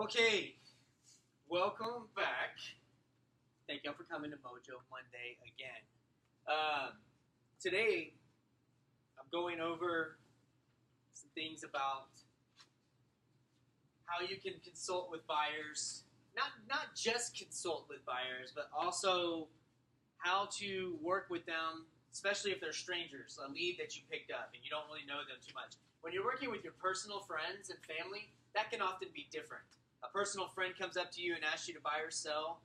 Okay, welcome back. Thank y'all for coming to Mojo Monday again. Today, I'm going over some things about how you can consult with buyers. Not just consult with buyers, but also how to work with them, especially if they're strangers, a lead that you picked up and you don't really know them too much. When you're working with your personal friends and family, that can often be different. A personal friend comes up to you and asks you to buy or sell.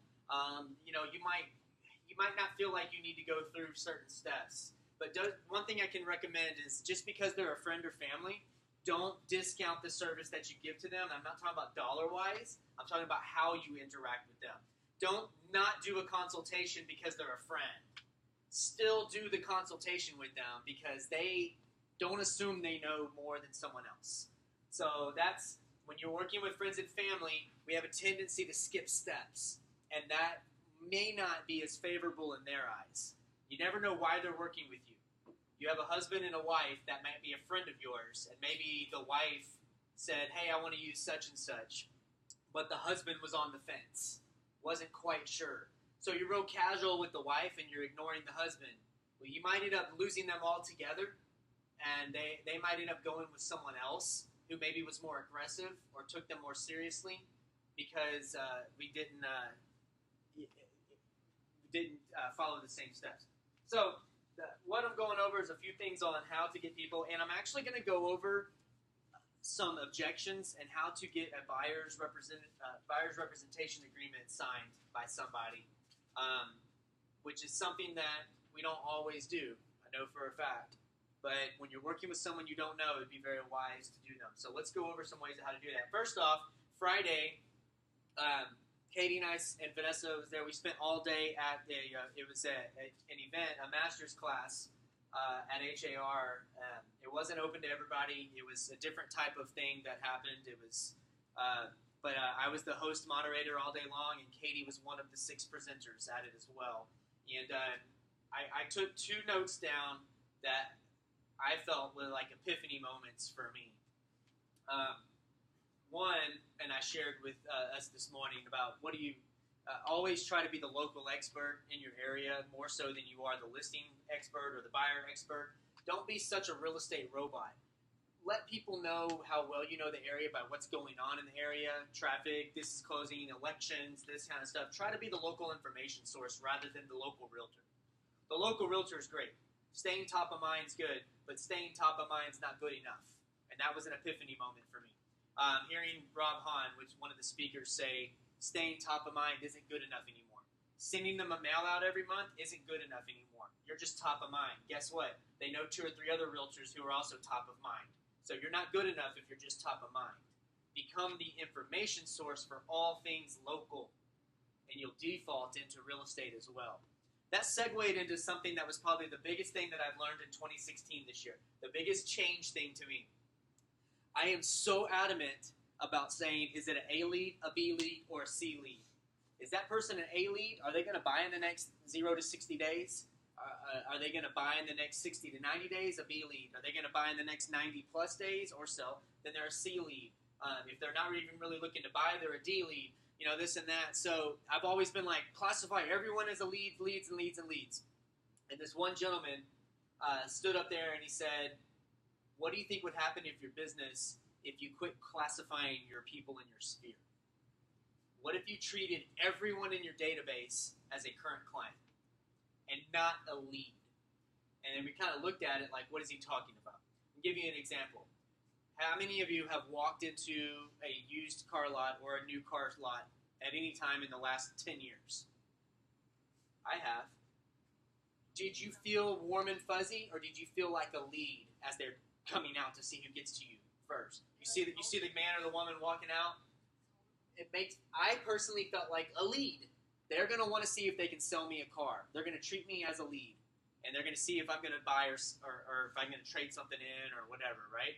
You might not feel like you need to go through certain steps. But one thing I can recommend is just because they're a friend or family, don't discount the service that you give to them. I'm not talking about dollar-wise. I'm talking about how you interact with them. Don't not do a consultation because they're a friend. Still do the consultation with them because they don't assume they know more than someone else. So that's when you're working with friends and family, we have a tendency to skip steps, and that may not be as favorable in their eyes. You never know why they're working with you. You have a husband and a wife that might be a friend of yours, and maybe the wife said, hey, I want to use such and such, but the husband was on the fence, wasn't quite sure. So you're real casual with the wife and you're ignoring the husband. Well, you might end up losing them all together, and they might end up going with someone else who maybe was more aggressive or took them more seriously because we didn't follow the same steps. So what I'm going over is a few things on how to get people, and I'm actually going to go over some objections and how to get a buyer's representation agreement signed by somebody, which is something that we don't always do, I know for a fact. But when you're working with someone you don't know, it'd be very wise to do them. So let's go over some ways of how to do that. First off, Friday, Katie and I and Vanessa was there. We spent all day at an event, a master's class at HAR. It wasn't open to everybody. It was a different type of thing that happened. It was, but I was the host moderator all day long, and Katie was one of the 6 presenters at it as well. And I took 2 notes down that I felt were like epiphany moments for me. One, and I shared with us this morning about what do you always try to be the local expert in your area more so than you are the listing expert or the buyer expert. Don't be such a real estate robot. Let people know how well you know the area by what's going on in the area, traffic, this is closing, elections, this kind of stuff. Try to be the local information source rather than the local realtor. The local realtor is great. Staying top of mind is good, but staying top of mind is not good enough. And that was an epiphany moment for me. Hearing Rob Hahn, which one of the speakers, say, staying top of mind isn't good enough anymore. Sending them a mail out every month isn't good enough anymore. You're just top of mind. Guess what? They know 2 or 3 other realtors who are also top of mind. So you're not good enough if you're just top of mind. Become the information source for all things local, and you'll default into real estate as well. That segued into something that was probably the biggest thing that I've learned in 2016 this year. The biggest change thing to me. I am so adamant about saying, is it an A lead, a B lead, or a C lead? Is that person an A lead? Are they going to buy in the next 0 to 60 days? Are they going to buy in the next 60 to 90 days? A B lead. Are they going to buy in the next 90 plus days or so? Then they're a C lead. If they're not even really looking to buy, they're a D lead. You know, this and that. So I've always been like, classify everyone as a lead, leads, and leads, and leads. And this one gentleman stood up there and he said, what do you think would happen if your business, if you quit classifying your people in your sphere? What if you treated everyone in your database as a current client and not a lead? And then we kind of looked at it like, what is he talking about? I'll give you an example. How many of you have walked into a used car lot or a new car lot at any time in the last 10 years? I have. Did you feel warm and fuzzy, or did you feel like a lead as they're coming out to see who gets to you first? You see the man or the woman walking out? I personally felt like a lead. They're going to want to see if they can sell me a car. They're going to treat me as a lead, and they're going to see if I'm going to buy or if I'm going to trade something in or whatever, right?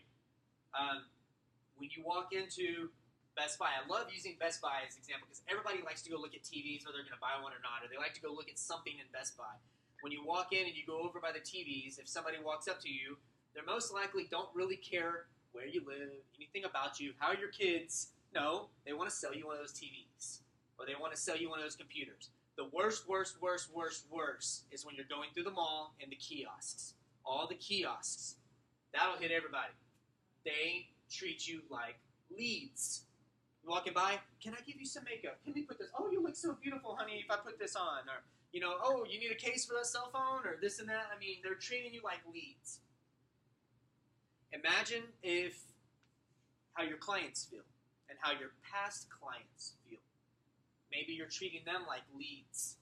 When you walk into Best Buy, I love using Best Buy as an example because everybody likes to go look at TVs whether they're going to buy one or not, or they like to go look at something in Best Buy. When you walk in and you go over by the TVs, if somebody walks up to you, they most likely don't really care where you live, anything about you, how are your kids, No, they want to sell you one of those TVs, or they want to sell you one of those computers. The worst is when you're going through the mall and the kiosks. All the kiosks. That'll hit everybody. They treat you like leads. You're walking by, can I give you some makeup? Can we put this? Oh, you look so beautiful, honey, if I put this on. Or, oh, you need a case for that cell phone? Or this and that. I mean, they're treating you like leads. Imagine how your clients feel and how your past clients feel. Maybe you're treating them like leads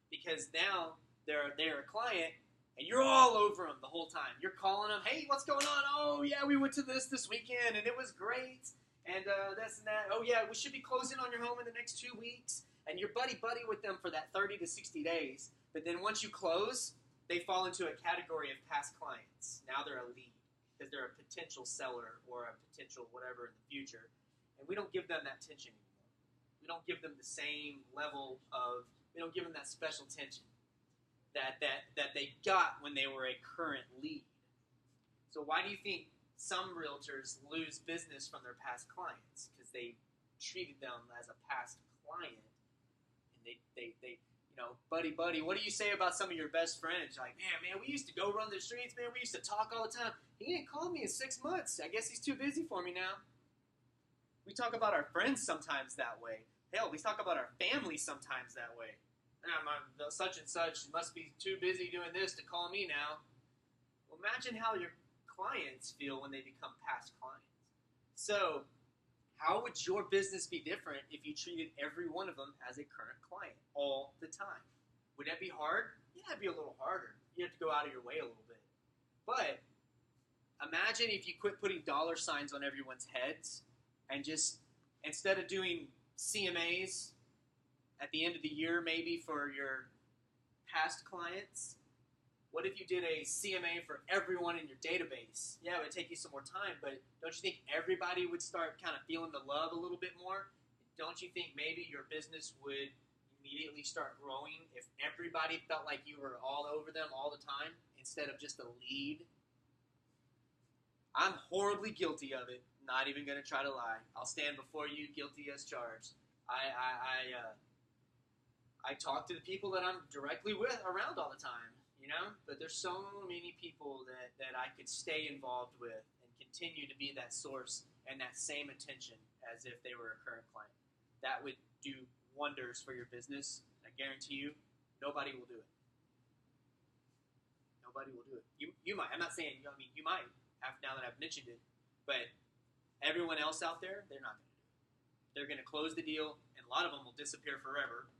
because now they're a client and you're all over them the whole time. You're calling them, hey, what's going on? Oh, yeah, we went to this weekend and it was great. And this and that. Oh, yeah, we should be closing on your home in the next 2 weeks. And you're buddy-buddy with them for that 30 to 60 days. But then once you close, they fall into a category of past clients. Now they're a lead because they're a potential seller or a potential whatever in the future. And we don't give them that attention anymore. We don't give them the same level we don't give them that special attention that they got when they were a current lead. So why do you think some realtors lose business from their past clients? Because they treated them as a past client. And they buddy, what do you say about some of your best friends? Like, man, we used to go run the streets, man, we used to talk all the time. He ain't called me in 6 months. I guess he's too busy for me now. We talk about our friends sometimes that way. Hell, we talk about our family sometimes that way. Such and such must be too busy doing this to call me now. Well, imagine how your clients feel when they become past clients. So, how would your business be different if you treated every one of them as a current client all the time? Would that be hard? Yeah, it'd be a little harder. You have to go out of your way a little bit. But imagine if you quit putting dollar signs on everyone's heads and just, instead of doing CMAs at the end of the year maybe for your past clients, what if you did a CMA for everyone in your database? Yeah, it would take you some more time, but don't you think everybody would start kind of feeling the love a little bit more? Don't you think maybe your business would immediately start growing if everybody felt like you were all over them all the time instead of just a lead? I'm horribly guilty of it. Not even going to try to lie. I'll stand before you guilty as charged. I talk to the people that I'm directly around all the time. But there's so many people that I could stay involved with and continue to be that source and that same attention as if they were a current client. That would do wonders for your business. I guarantee you, nobody will do it. Nobody will do it. You might. I'm not saying, you might, now that I've mentioned it, but everyone else out there, they're not going to do it. They're going to close the deal, and a lot of them will disappear forever.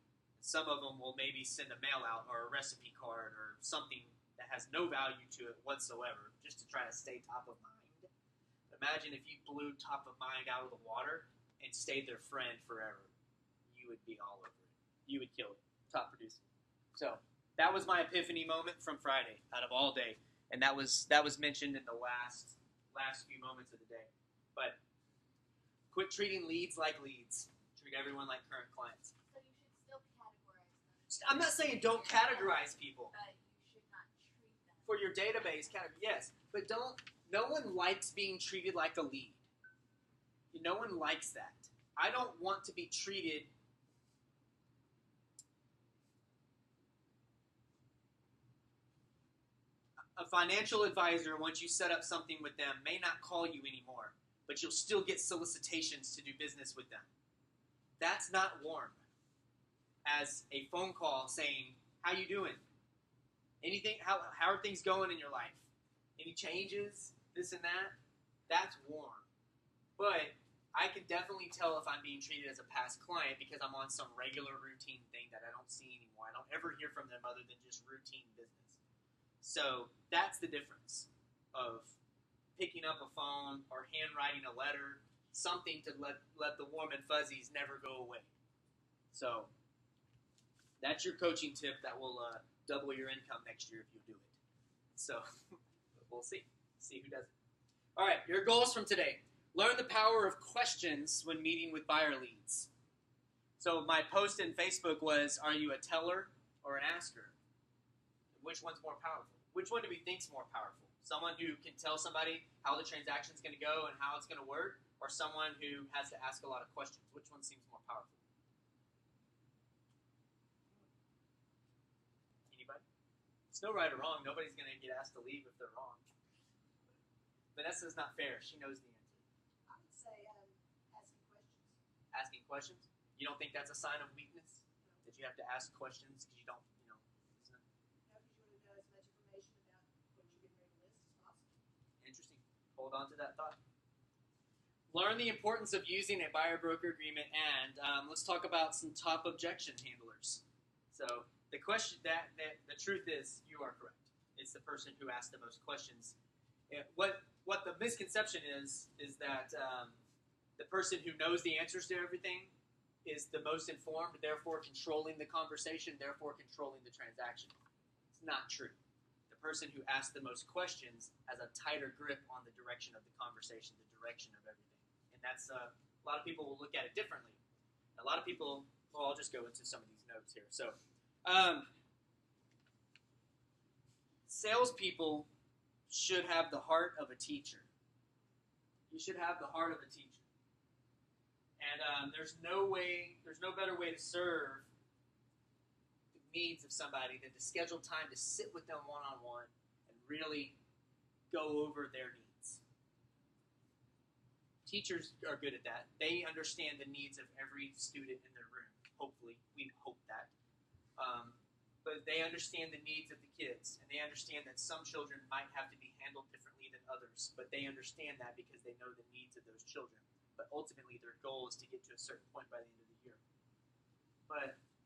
Some of them will maybe send a mail out or a recipe card or something that has no value to it whatsoever just to try to stay top of mind. Imagine if you blew top of mind out of the water and stayed their friend forever. You would be all over it. You would kill it. Top producer. So that was my epiphany moment from Friday out of all day. And that was mentioned in the last few moments of the day. But quit treating leads like leads. Treat everyone like current clients. I'm not saying don't categorize people. But you should not treat them. For your database, yes. But no one likes being treated like a lead. No one likes that. I don't want to be treated a financial advisor, once you set up something with them, may not call you anymore, but you'll still get solicitations to do business with them. That's not warm. As a phone call saying, how you doing? Anything? How are things going in your life? Any changes? This and that? That's warm. But I can definitely tell if I'm being treated as a past client because I'm on some regular routine thing that I don't see anymore. I don't ever hear from them other than just routine business. So that's the difference of picking up a phone or handwriting a letter, something to let the warm and fuzzies never go away. So that's your coaching tip that will double your income next year if you do it. So we'll see. See who does it. All right, your goals from today. Learn the power of questions when meeting with buyer leads. So my post in Facebook was, are you a teller or an asker? Which one's more powerful? Which one do we think is more powerful? Someone who can tell somebody how the transaction's going to go and how it's going to work? or someone who has to ask a lot of questions? Which one seems more powerful? Anybody? It's no right or wrong. Nobody's going to get asked to leave if they're wrong. Vanessa's not fair. She knows the answer. I would say asking questions. Asking questions? You don't think that's a sign of weakness? That you have to ask questions because you don't, it's not... No, because you want to know as much information about what you're getting ready to list as possible. Interesting. Hold on to that thought. Learn the importance of using a buyer-broker agreement, and let's talk about some top objection handlers. So the question, that the truth is, you are correct. It's the person who asked the most questions. What the misconception is that the person who knows the answers to everything is the most informed, therefore controlling the conversation, therefore controlling the transaction. It's not true. The person who asks the most questions has a tighter grip on the direction of the conversation, the direction of everything. And that's, a lot of people will look at it differently. A lot of people, well, I'll just go into some of these notes here. So, salespeople should have the heart of a teacher. You should have the heart of a teacher. And there's no better way to serve the needs of somebody than to schedule time to sit with them one-on-one and really go over their needs. Teachers are good at that. They understand the needs of every student in their room. Hopefully, we hope that. But they understand the needs of the kids, and they understand that some children might have to be handled differently than others, but they understand that because they know the needs of those children. But ultimately, their goal is to get to a certain point by the end of the year.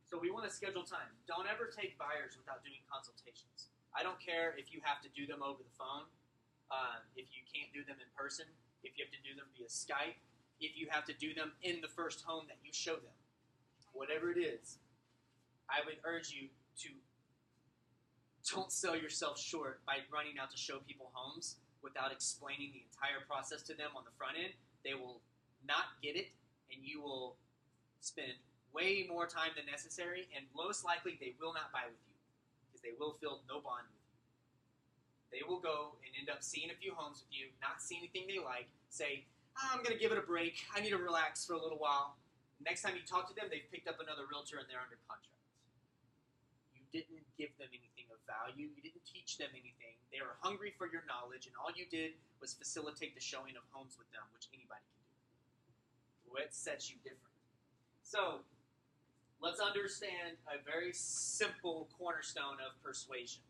So we want to schedule time. Don't ever take buyers without doing consultations. I don't care if you have to do them over the phone, if you can't do them in person, if you have to do them via Skype, if you have to do them in the first home that you show them. Whatever it is, I would urge you to don't sell yourself short by running out to show people homes without explaining the entire process to them on the front end. They will not get it, and you will spend way more time than necessary, and most likely they will not buy with you because they will feel no bond with you. They will go and end up seeing a few homes with you, not see anything they like, say, I'm going to give it a break, I need to relax for a little while. Next time you talk to them, they've picked up another realtor and they're under contract. You didn't give them anything of value. You didn't teach them anything. They were hungry for your knowledge, and all you did was facilitate the showing of homes with them, which anybody can do. What sets you different? So, let's understand a very simple cornerstone of persuasion.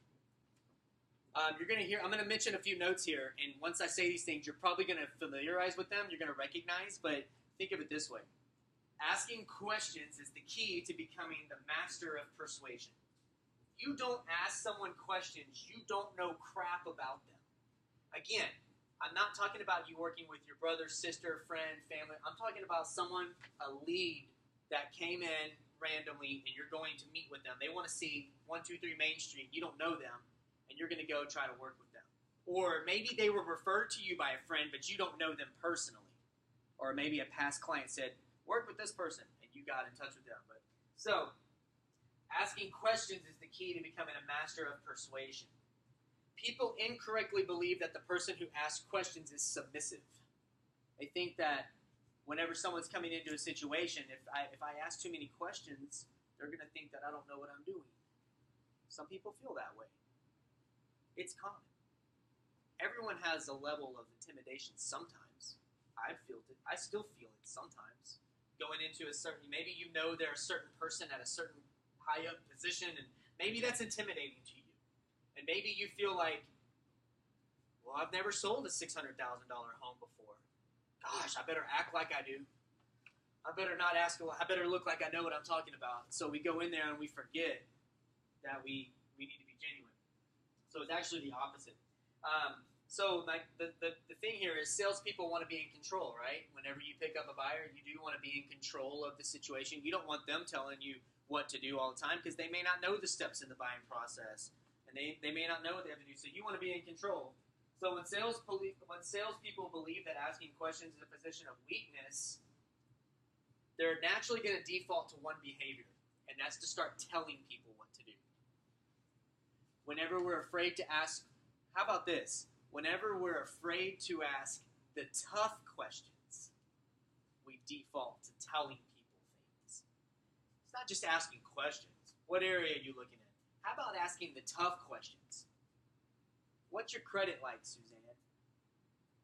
You're going to hear, I'm going to mention a few notes here, and once I say these things, you're probably going to familiarize with them, you're going to recognize, but think of it this way. Asking questions is the key to becoming the master of persuasion. If you don't ask someone questions, you don't know crap about them. Again, I'm not talking about you working with your brother, sister, friend, family. I'm talking about someone, a lead that came in randomly and you're going to meet with them. They want to see 123 Main Street. You don't know them, and you're going to go try to work with them. Or maybe they were referred to you by a friend, but you don't know them personally. Or maybe a past client said, work with this person, and you got in touch with them. So, asking questions is the key to becoming a master of persuasion. People incorrectly believe that the person who asks questions is submissive. They think that whenever someone's coming into a situation, if I ask too many questions, they're going to think that I don't know what I'm doing. Some people feel that way. It's common. Everyone has a level of intimidation sometimes. I've felt it. I still feel it sometimes. Going into a certain, maybe you know there's a certain person at a certain high up position, and maybe that's intimidating to you. And maybe you feel like, well, I've never sold a $600,000 home before. Gosh, I better act like I do. I better not ask a lot. I better look like I know what I'm talking about. So we go in there and we forget that we need to be genuine. So it's actually the opposite. So the thing here is salespeople want to be in control, right? Whenever you pick up a buyer, you do want to be in control of the situation. You don't want them telling you what to do all the time because they may not know the steps in the buying process. And they may not know what they have to do. So you want to be in control. So when salespeople believe that asking questions is a position of weakness, they're naturally going to default to one behavior, and that's to start telling people what to do. Whenever we're afraid to ask, how about this? Whenever we're afraid to ask the tough questions, we default to telling people things. It's not just asking questions. What area are you looking at? How about asking the tough questions? What's your credit like, Suzanne?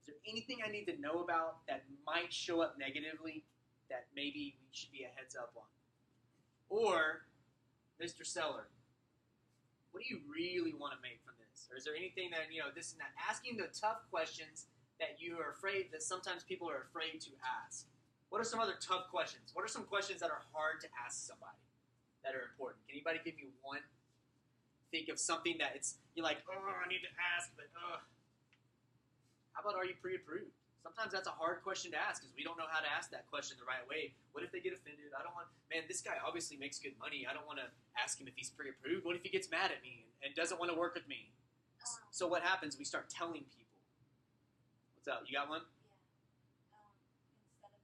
Is there anything I need to know about that might show up negatively that maybe we should be a heads up on? Or, Mr. Seller, what do you really want to make from this? Or is there anything that, this and that? Asking the tough questions that you are afraid, that sometimes people are afraid to ask. What are some other tough questions? What are some questions that are hard to ask somebody that are important? Can anybody give me one? Think of something that you're like, oh, I need to ask, but how about, are you pre-approved? Sometimes that's a hard question to ask because we don't know how to ask that question the right way. What if they get offended? Man, this guy obviously makes good money. I don't want to ask him if he's pre-approved. What if he gets mad at me and doesn't want to work with me? So what happens? We start telling people. What's up? You got one? Instead of saying,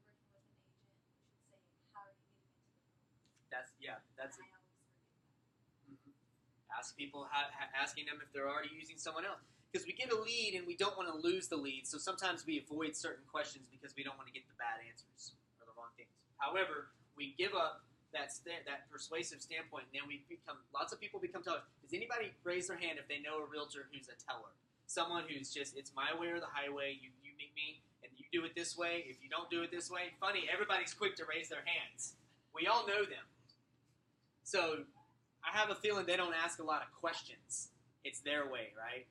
are you working with an agent, we should say, how are you getting into the home? That's And I always forget that. Ask people, asking them if they're already using someone else. Because we get a lead and we don't want to lose the lead, so sometimes we avoid certain questions because we don't want to get the bad answers or the wrong things. However, we give up that persuasive standpoint, and then lots of people become tellers. Does anybody raise their hand if they know a realtor who's a teller? Someone who's just, it's my way or the highway, you meet me, and you do it this way, if you don't do it this way. Funny, everybody's quick to raise their hands. We all know them. So, I have a feeling they don't ask a lot of questions. It's their way, right?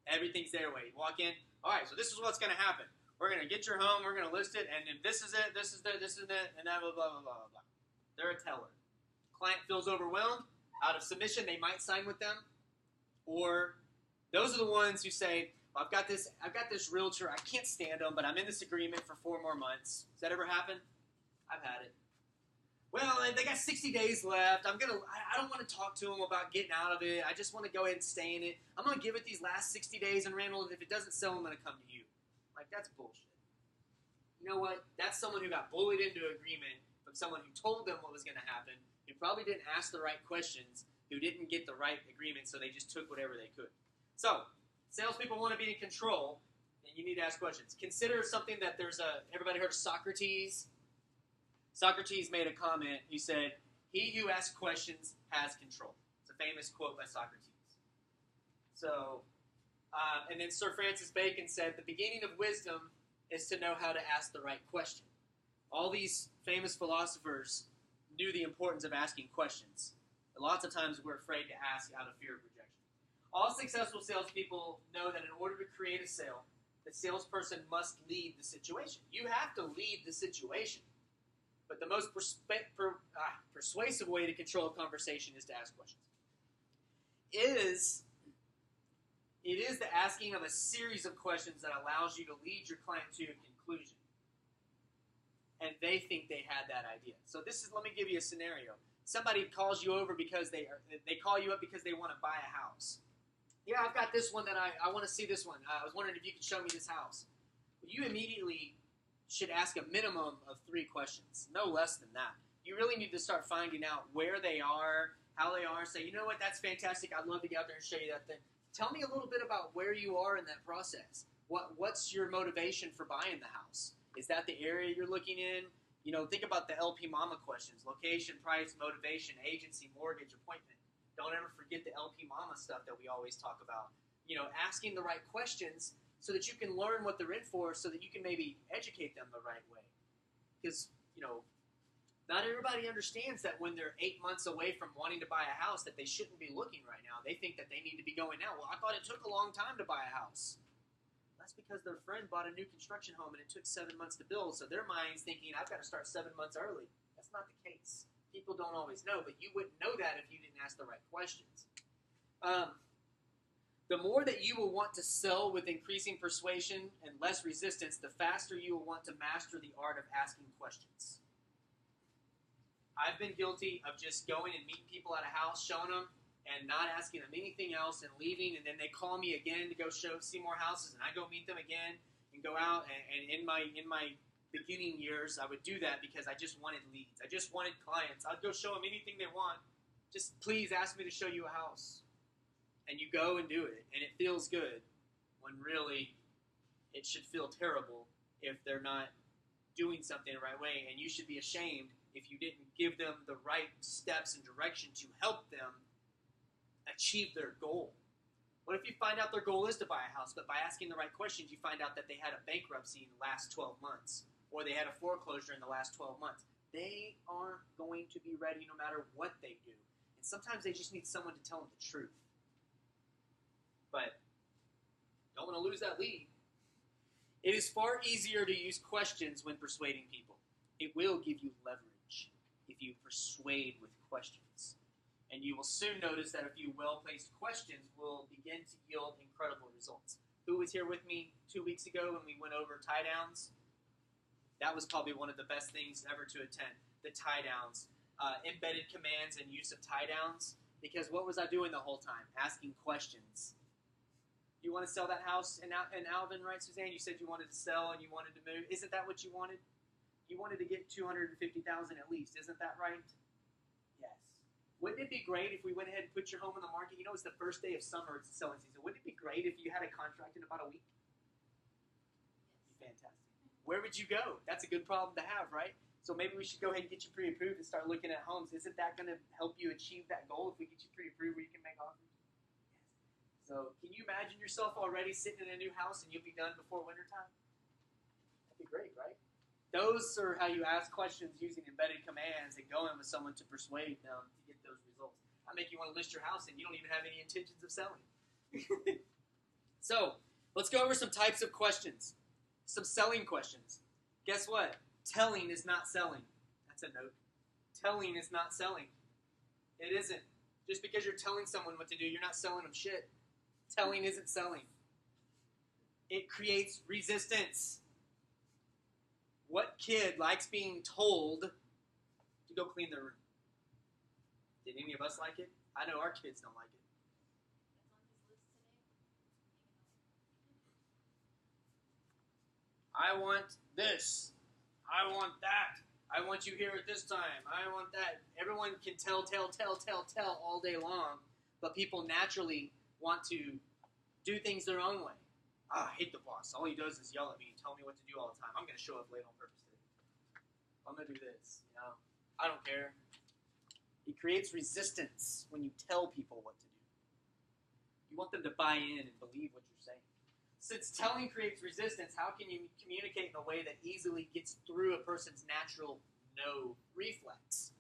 Everything's their way. You walk in, all right, so this is what's going to happen. We're going to get your home, we're going to list it, and then this is it, and that blah, blah, blah, blah, blah. They're a teller. Client feels overwhelmed. Out of submission, they might sign with them. Or those are the ones who say, well, I've got this realtor, I can't stand them, but I'm in this agreement for 4 more months. Does that ever happen? I've had it. Well, they got 60 days left. I don't want to talk to them about getting out of it. I just want to go ahead and stay in it. I'm going to give it these last 60 days, and Randall, if it doesn't sell, I'm going to come to you. Like, that's bullshit. You know what? That's someone who got bullied into agreement from someone who told them what was going to happen, who probably didn't ask the right questions, who didn't get the right agreement, so they just took whatever they could. So, salespeople want to be in control, and you need to ask questions. Consider something that everybody heard of Socrates? Socrates made a comment. He said, he who asks questions has control. It's a famous quote by Socrates. So, and then Sir Francis Bacon said, the beginning of wisdom is to know how to ask the right question. All these famous philosophers knew the importance of asking questions. And lots of times we're afraid to ask out of fear of rejection. All successful salespeople know that in order to create a sale, the salesperson must lead the situation. You have to lead the situation. But the most persuasive way to control a conversation is to ask questions. It is the asking of a series of questions that allows you to lead your client to a conclusion. And they think they had that idea. So let me give you a scenario. Somebody calls you over because they call you up because they want to buy a house. Yeah, I've got this one that I want to see this one. I was wondering if you could show me this house. You immediately should ask a minimum of 3 questions, no less than that. You really need to start finding out where they are, how they are. Say, you know what, that's fantastic. I'd love to get out there and show you that thing. Tell me a little bit about where you are in that process. What's your motivation for buying the house? Is that the area you're looking in? Think about the LP Mama questions: location, price, motivation, agency, mortgage, appointment. Don't ever forget the LP Mama stuff that we always talk about. Asking the right questions so that you can learn what they're in for, so that you can maybe educate them the right way. Because, not everybody understands that when they're 8 months away from wanting to buy a house that they shouldn't be looking right now. They think that they need to be going now. Well, I thought it took a long time to buy a house. That's because their friend bought a new construction home and it took 7 months to build, so their mind's thinking, I've got to start 7 months early. That's not the case. People don't always know, but you wouldn't know that if you didn't ask the right questions. The more that you will want to sell with increasing persuasion and less resistance, the faster you will want to master the art of asking questions. I've been guilty of just going and meeting people at a house, showing them, and not asking them anything else and leaving, and then they call me again to go see more houses, and I go meet them again and go out. And in my beginning years, I would do that because I just wanted leads. I just wanted clients. I'd go show them anything they want. Just please ask me to show you a house. And you go and do it, and it feels good when really it should feel terrible if they're not doing something the right way, and you should be ashamed if you didn't give them the right steps and direction to help them achieve their goal. What if you find out their goal is to buy a house, but by asking the right questions, you find out that they had a bankruptcy in the last 12 months, or they had a foreclosure in the last 12 months? They aren't going to be ready no matter what they do. And sometimes they just need someone to tell them the truth. But don't want to lose that lead. It is far easier to use questions when persuading people. It will give you leverage if you persuade with questions. And you will soon notice that a few well-placed questions will begin to yield incredible results. Who was here with me 2 weeks ago when we went over tie downs? That was probably one of the best things ever to attend, the tie downs. Embedded commands and use of tie downs. Because what was I doing the whole time? Asking questions. You want to sell that house in Alvin, right, Suzanne? You said you wanted to sell and you wanted to move. Isn't that what you wanted? You wanted to get $250,000 at least. Isn't that right? Yes. Wouldn't it be great if we went ahead and put your home on the market? You know, it's the first day of summer. It's selling season. Wouldn't it be great if you had a contract in about a week? Be fantastic. Where would you go? That's a good problem to have, right? So maybe we should go ahead and get you pre-approved and start looking at homes. Isn't that going to help you achieve that goal if we get you pre-approved where you can make offers? So can you imagine yourself already sitting in a new house and you'll be done before wintertime? That'd be great, right? Those are how you ask questions using embedded commands and going with someone to persuade them to get those results. I make you want to list your house and you don't even have any intentions of selling. So let's go over some types of questions. Some selling questions. Guess what? Telling is not selling. That's a note. Telling is not selling. It isn't. Just because you're telling someone what to do, you're not selling them shit. Telling isn't selling. It creates resistance. What kid likes being told to go clean their room? Did any of us like it? I know our kids don't like it. I want this. I want that. I want you here at this time. I want that. Everyone can tell all day long, but people naturally want to do things their own way. I hate the boss. All he does is yell at me and tell me what to do all the time. I'm going to show up late on purpose today. I'm going to do this. I don't care. It creates resistance when you tell people what to do. You want them to buy in and believe what you're saying. Since telling creates resistance, how can you communicate in a way that easily gets through a person's natural no reflex?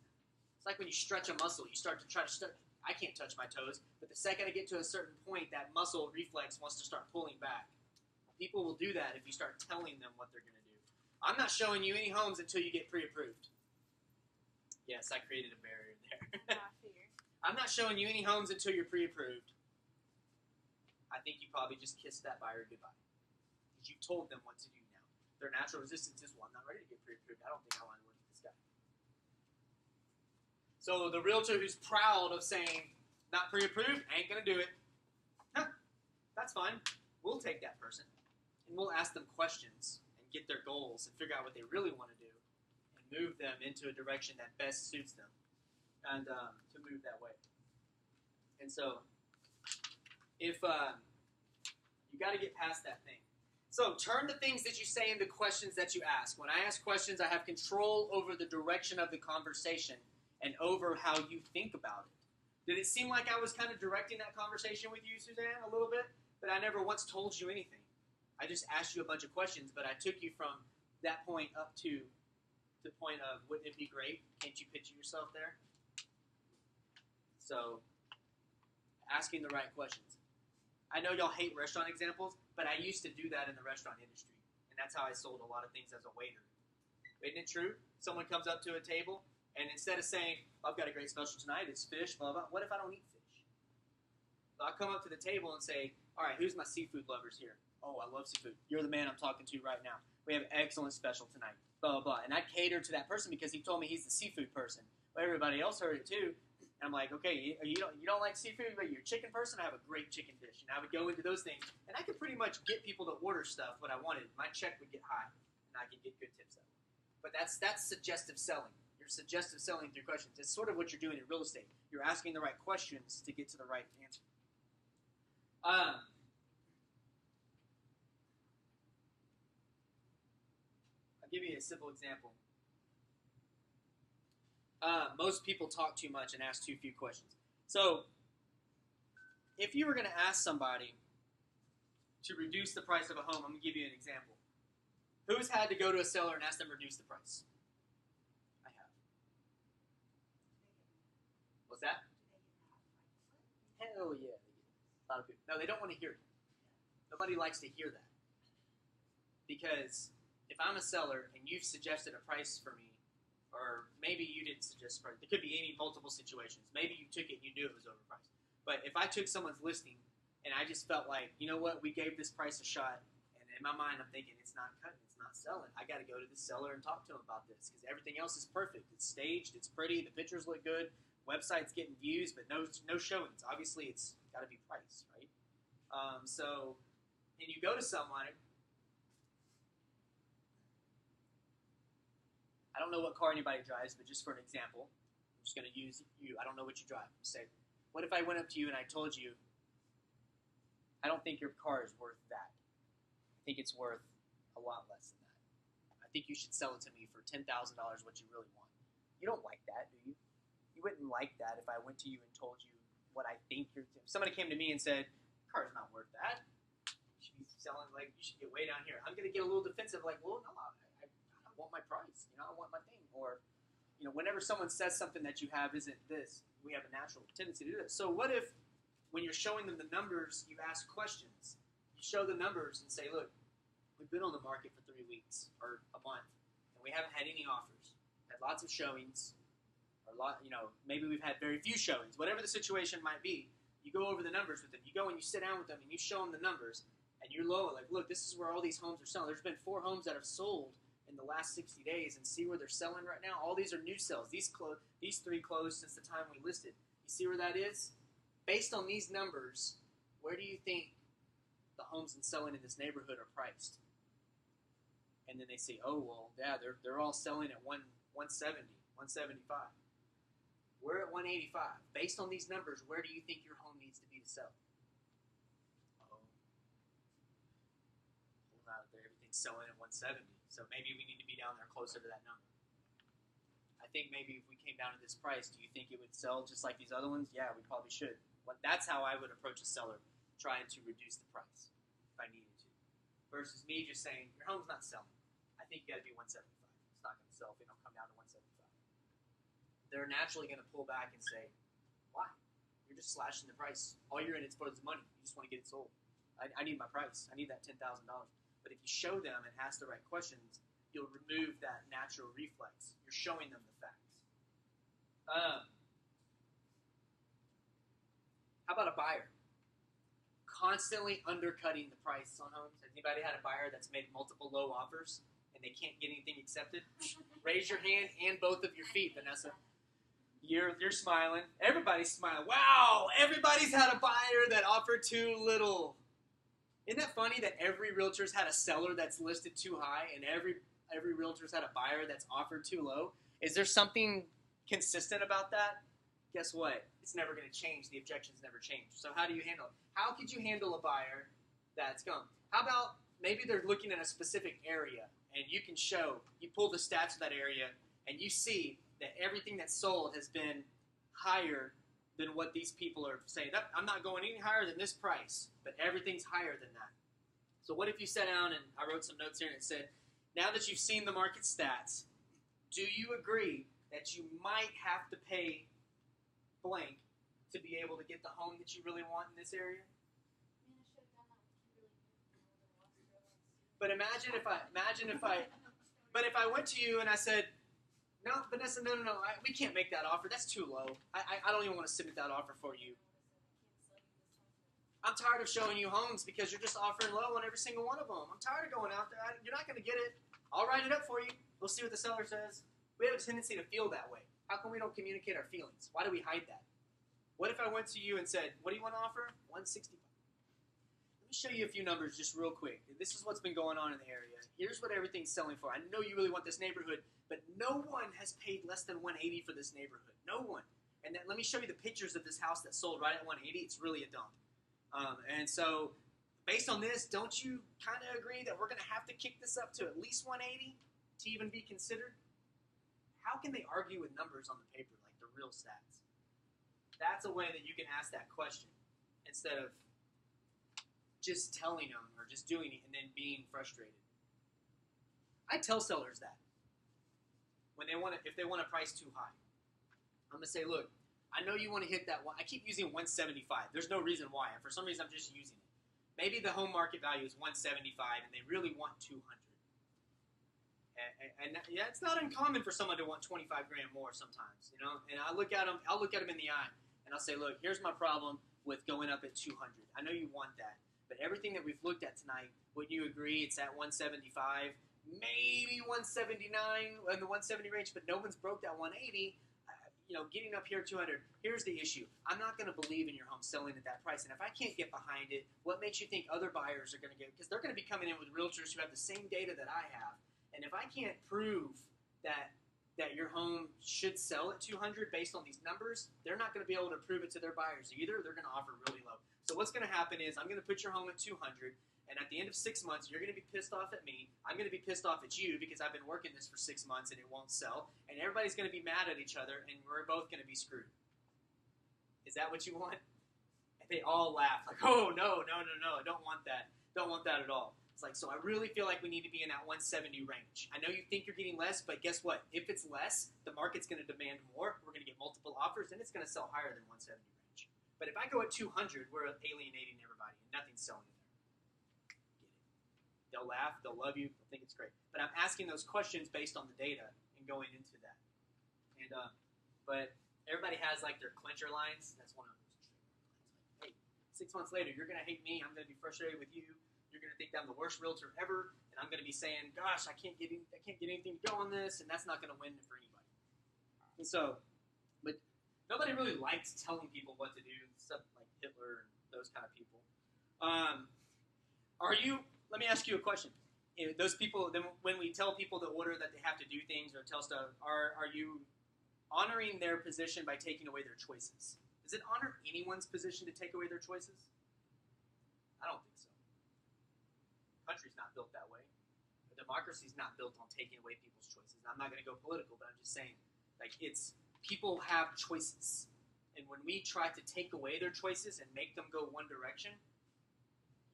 It's like when you stretch a muscle. You start to try to stretch. I can't touch my toes, but the second I get to a certain point, that muscle reflex wants to start pulling back. People will do that if you start telling them what they're going to do. I'm not showing you any homes until you get pre-approved. Yes, I created a barrier there. I'm not showing you any homes until you're pre-approved. I think you probably just kissed that buyer goodbye. Because you told them what to do now. Their natural resistance is, well, I'm not ready to get pre-approved. I don't think I want to work with this guy. So the realtor who's proud of saying, not pre-approved, ain't going to do it. Huh, that's fine. We'll take that person. And we'll ask them questions and get their goals and figure out what they really want to do and move them into a direction that best suits them and to move that way. And so if you got to get past that thing. So turn the things that you say into questions that you ask. When I ask questions, I have control over the direction of the conversation and over how you think about it. Did it seem like I was kind of directing that conversation with you, Suzanne, a little bit? But I never once told you anything. I just asked you a bunch of questions, but I took you from that point up to the point of, wouldn't it be great? Can't you picture yourself there? So, asking the right questions. I know y'all hate restaurant examples, but I used to do that in the restaurant industry. And that's how I sold a lot of things as a waiter. Isn't it true? Someone comes up to a table, and instead of saying, I've got a great special tonight, it's fish, blah, blah, what if I don't eat fish? So I'll come up to the table and say, all right, who's my seafood lovers here? Oh, I love seafood. You're the man I'm talking to right now. We have an excellent special tonight, blah, blah, blah. And I cater to that person because he told me he's the seafood person. But everybody else heard it too. And I'm like, okay, you don't like seafood, but you're a chicken person? I have a great chicken dish. And I would go into those things. And I could pretty much get people to order stuff what I wanted. My check would get high. And I could get good tips out of it. But that's suggestive selling. You're suggestive selling through questions. It's sort of what you're doing in real estate. You're asking the right questions to get to the right answer. give you a simple example. Most people talk too much and ask too few questions. So, if you were going to ask somebody to reduce the price of a home, I'm going to give you an example. Who's had to go to a seller and ask them to reduce the price? I have. What's that? Hell yeah. A lot of people. No, they don't want to hear it. Nobody likes to hear that. Because if I'm a seller and you've suggested a price for me, or maybe you didn't suggest a price, there could be any multiple situations. Maybe you took it and you knew it was overpriced. But if I took someone's listing and I just felt like, you know what, we gave this price a shot, and in my mind I'm thinking it's not cutting, it's not selling. I got to go to the seller and talk to him about this because everything else is perfect. It's staged, it's pretty, the pictures look good, website's getting views, but no showings. Obviously, it's got to be priced, right? And you go to someone. I don't know what car anybody drives, but just for an example, I'm just going to use you. I don't know what you drive. Say, what if I went up to you and I told you, I don't think your car is worth that. I think it's worth a lot less than that. I think you should sell it to me for $10,000, what you really want. You don't like that, do you? You wouldn't like that if I went to you and told you what I think you're... If somebody came to me and said, your car's not worth that. You should be selling, like, you should get way down here. I'm going to get a little defensive, like, well, no, I want my price. You know, I want my thing. Or, you know, whenever someone says something that you have isn't this, we have a natural tendency to do that. So what if, when you're showing them the numbers, you ask questions? You show the numbers and say, look, we've been on the market for 3 weeks or a month, and we haven't had any offers. Had lots of showings, or maybe we've had very few showings. Whatever the situation might be, you go over the numbers with them. You go and you sit down with them and you show them the numbers, and you're low. Like, look, this is where all these homes are selling. There's been 4 homes that have sold in the last 60 days, and see where they're selling right now. All these are new sales. These 3 closed since the time we listed. You see where that is? Based on these numbers, where do you think the homes and selling in this neighborhood are priced? And then they say, oh, well, yeah, they're all selling at 170, 175. We're at 185. Based on these numbers, where do you think your home needs to be to sell? Oh, hold on, everything's selling at 170. So maybe we need to be down there closer to that number. I think maybe if we came down to this price, do you think it would sell just like these other ones? Yeah, we probably should. But that's how I would approach a seller, trying to reduce the price if I needed to. Versus me just saying, your home's not selling. I think you got to be 175. It's not going to sell if it don't come down to 175. They're naturally going to pull back and say, why? You're just slashing the price. All you're in it for is money. You just want to get it sold. I need my price. I need that $10,000. But if you show them and ask the right questions, you'll remove that natural reflex. You're showing them the facts. How about a buyer? Constantly undercutting the price on homes. Has anybody had a buyer that's made multiple low offers and they can't get anything accepted? Raise your hand and both of your feet, Vanessa. You're smiling. Everybody's smiling. Wow! Everybody's had a buyer that offered too little. Isn't that funny that every realtor's had a seller that's listed too high and every realtor's had a buyer that's offered too low? Is there something consistent about that? Guess what? It's never going to change. The objections never change. So how do you handle it? How could you handle a buyer that's gone? How about maybe they're looking at a specific area and you can show, you pull the stats of that area and you see that everything that's sold has been higher than what these people are saying. I'm not going any higher than this price, but everything's higher than that. So what if you sat down and I wrote some notes here and it said, now that you've seen the market stats, do you agree that you might have to pay blank to be able to get the home that you really want in this area? But imagine if I went to you and I said, no, Vanessa, no, we can't make that offer. That's too low. I don't even want to submit that offer for you. I'm tired of showing you homes because you're just offering low on every single one of them. I'm tired of going out there. You're not going to get it. I'll write it up for you. We'll see what the seller says. We have a tendency to feel that way. How come we don't communicate our feelings? Why do we hide that? What if I went to you and said, what do you want to offer? 165. Let me show you a few numbers just real quick. This is what's been going on in the area. Here's what everything's selling for. I know you really want this neighborhood, but no one has paid less than 180 for this neighborhood. No one. And then, let me show you the pictures of this house that sold right at 180. It's really a dump. And so, based on this, don't you kind of agree that we're going to have to kick this up to at least 180? to even be considered? How can they argue with numbers on the paper, like the real stats? That's a way that you can ask that question instead of just telling them or just doing it and then being frustrated. I tell sellers that when if they want to price too high, I'm gonna say, look, I know you want to hit that one. I keep using 175. There's no reason why. And for some reason, I'm just using it. Maybe the home market value is 175, and they really want 200. And yeah, it's not uncommon for someone to want 25 grand more sometimes, you know. And I'll look at them in the eye, and I'll say, look, here's my problem with going up at 200. I know you want that, but everything that we've looked at tonight, wouldn't you agree it's at 175, maybe 179 in the 170 range, but no one's broke that 180. Getting up here at 200, here's the issue. I'm not going to believe in your home selling at that price. And if I can't get behind it, what makes you think other buyers are going to get? Because they're going to be coming in with realtors who have the same data that I have. And if I can't prove that your home should sell at 200 based on these numbers, they're not going to be able to prove it to their buyers either. They're going to offer really low. So what's going to happen is I'm going to put your home at 200. And at the end of 6 months, you're going to be pissed off at me. I'm going to be pissed off at you because I've been working this for 6 months and it won't sell. And everybody's going to be mad at each other, and we're both going to be screwed. Is that what you want? And they all laugh like, oh, no, I don't want that. Don't want that at all. It's like, so I really feel like we need to be in that 170 range. I know you think you're getting less, but guess what? If it's less, the market's going to demand more. We're going to get multiple offers, and it's going to sell higher than 170 range. But if I go at 200, we're alienating everybody, and nothing's selling. They'll laugh, they'll love you, they'll think it's great. But I'm asking those questions based on the data and going into that. And but everybody has like their clincher lines. That's one of those. Hey, 6 months later, you're gonna hate me. I'm gonna be frustrated with you. You're gonna think I'm the worst realtor ever, and I'm gonna be saying, "Gosh, I can't get anything to go on this," and that's not gonna win for anybody. And so, but nobody really likes telling people what to do, except like Hitler and those kind of people. Let me ask you a question. Those people, then when we tell people the order that they have to do things or tell stuff, are you honoring their position by taking away their choices? Does it honor anyone's position to take away their choices? I don't think so. The country's not built that way. The democracy's not built on taking away people's choices. I'm not going to go political, but I'm just saying, like, people have choices. And when we try to take away their choices and make them go one direction,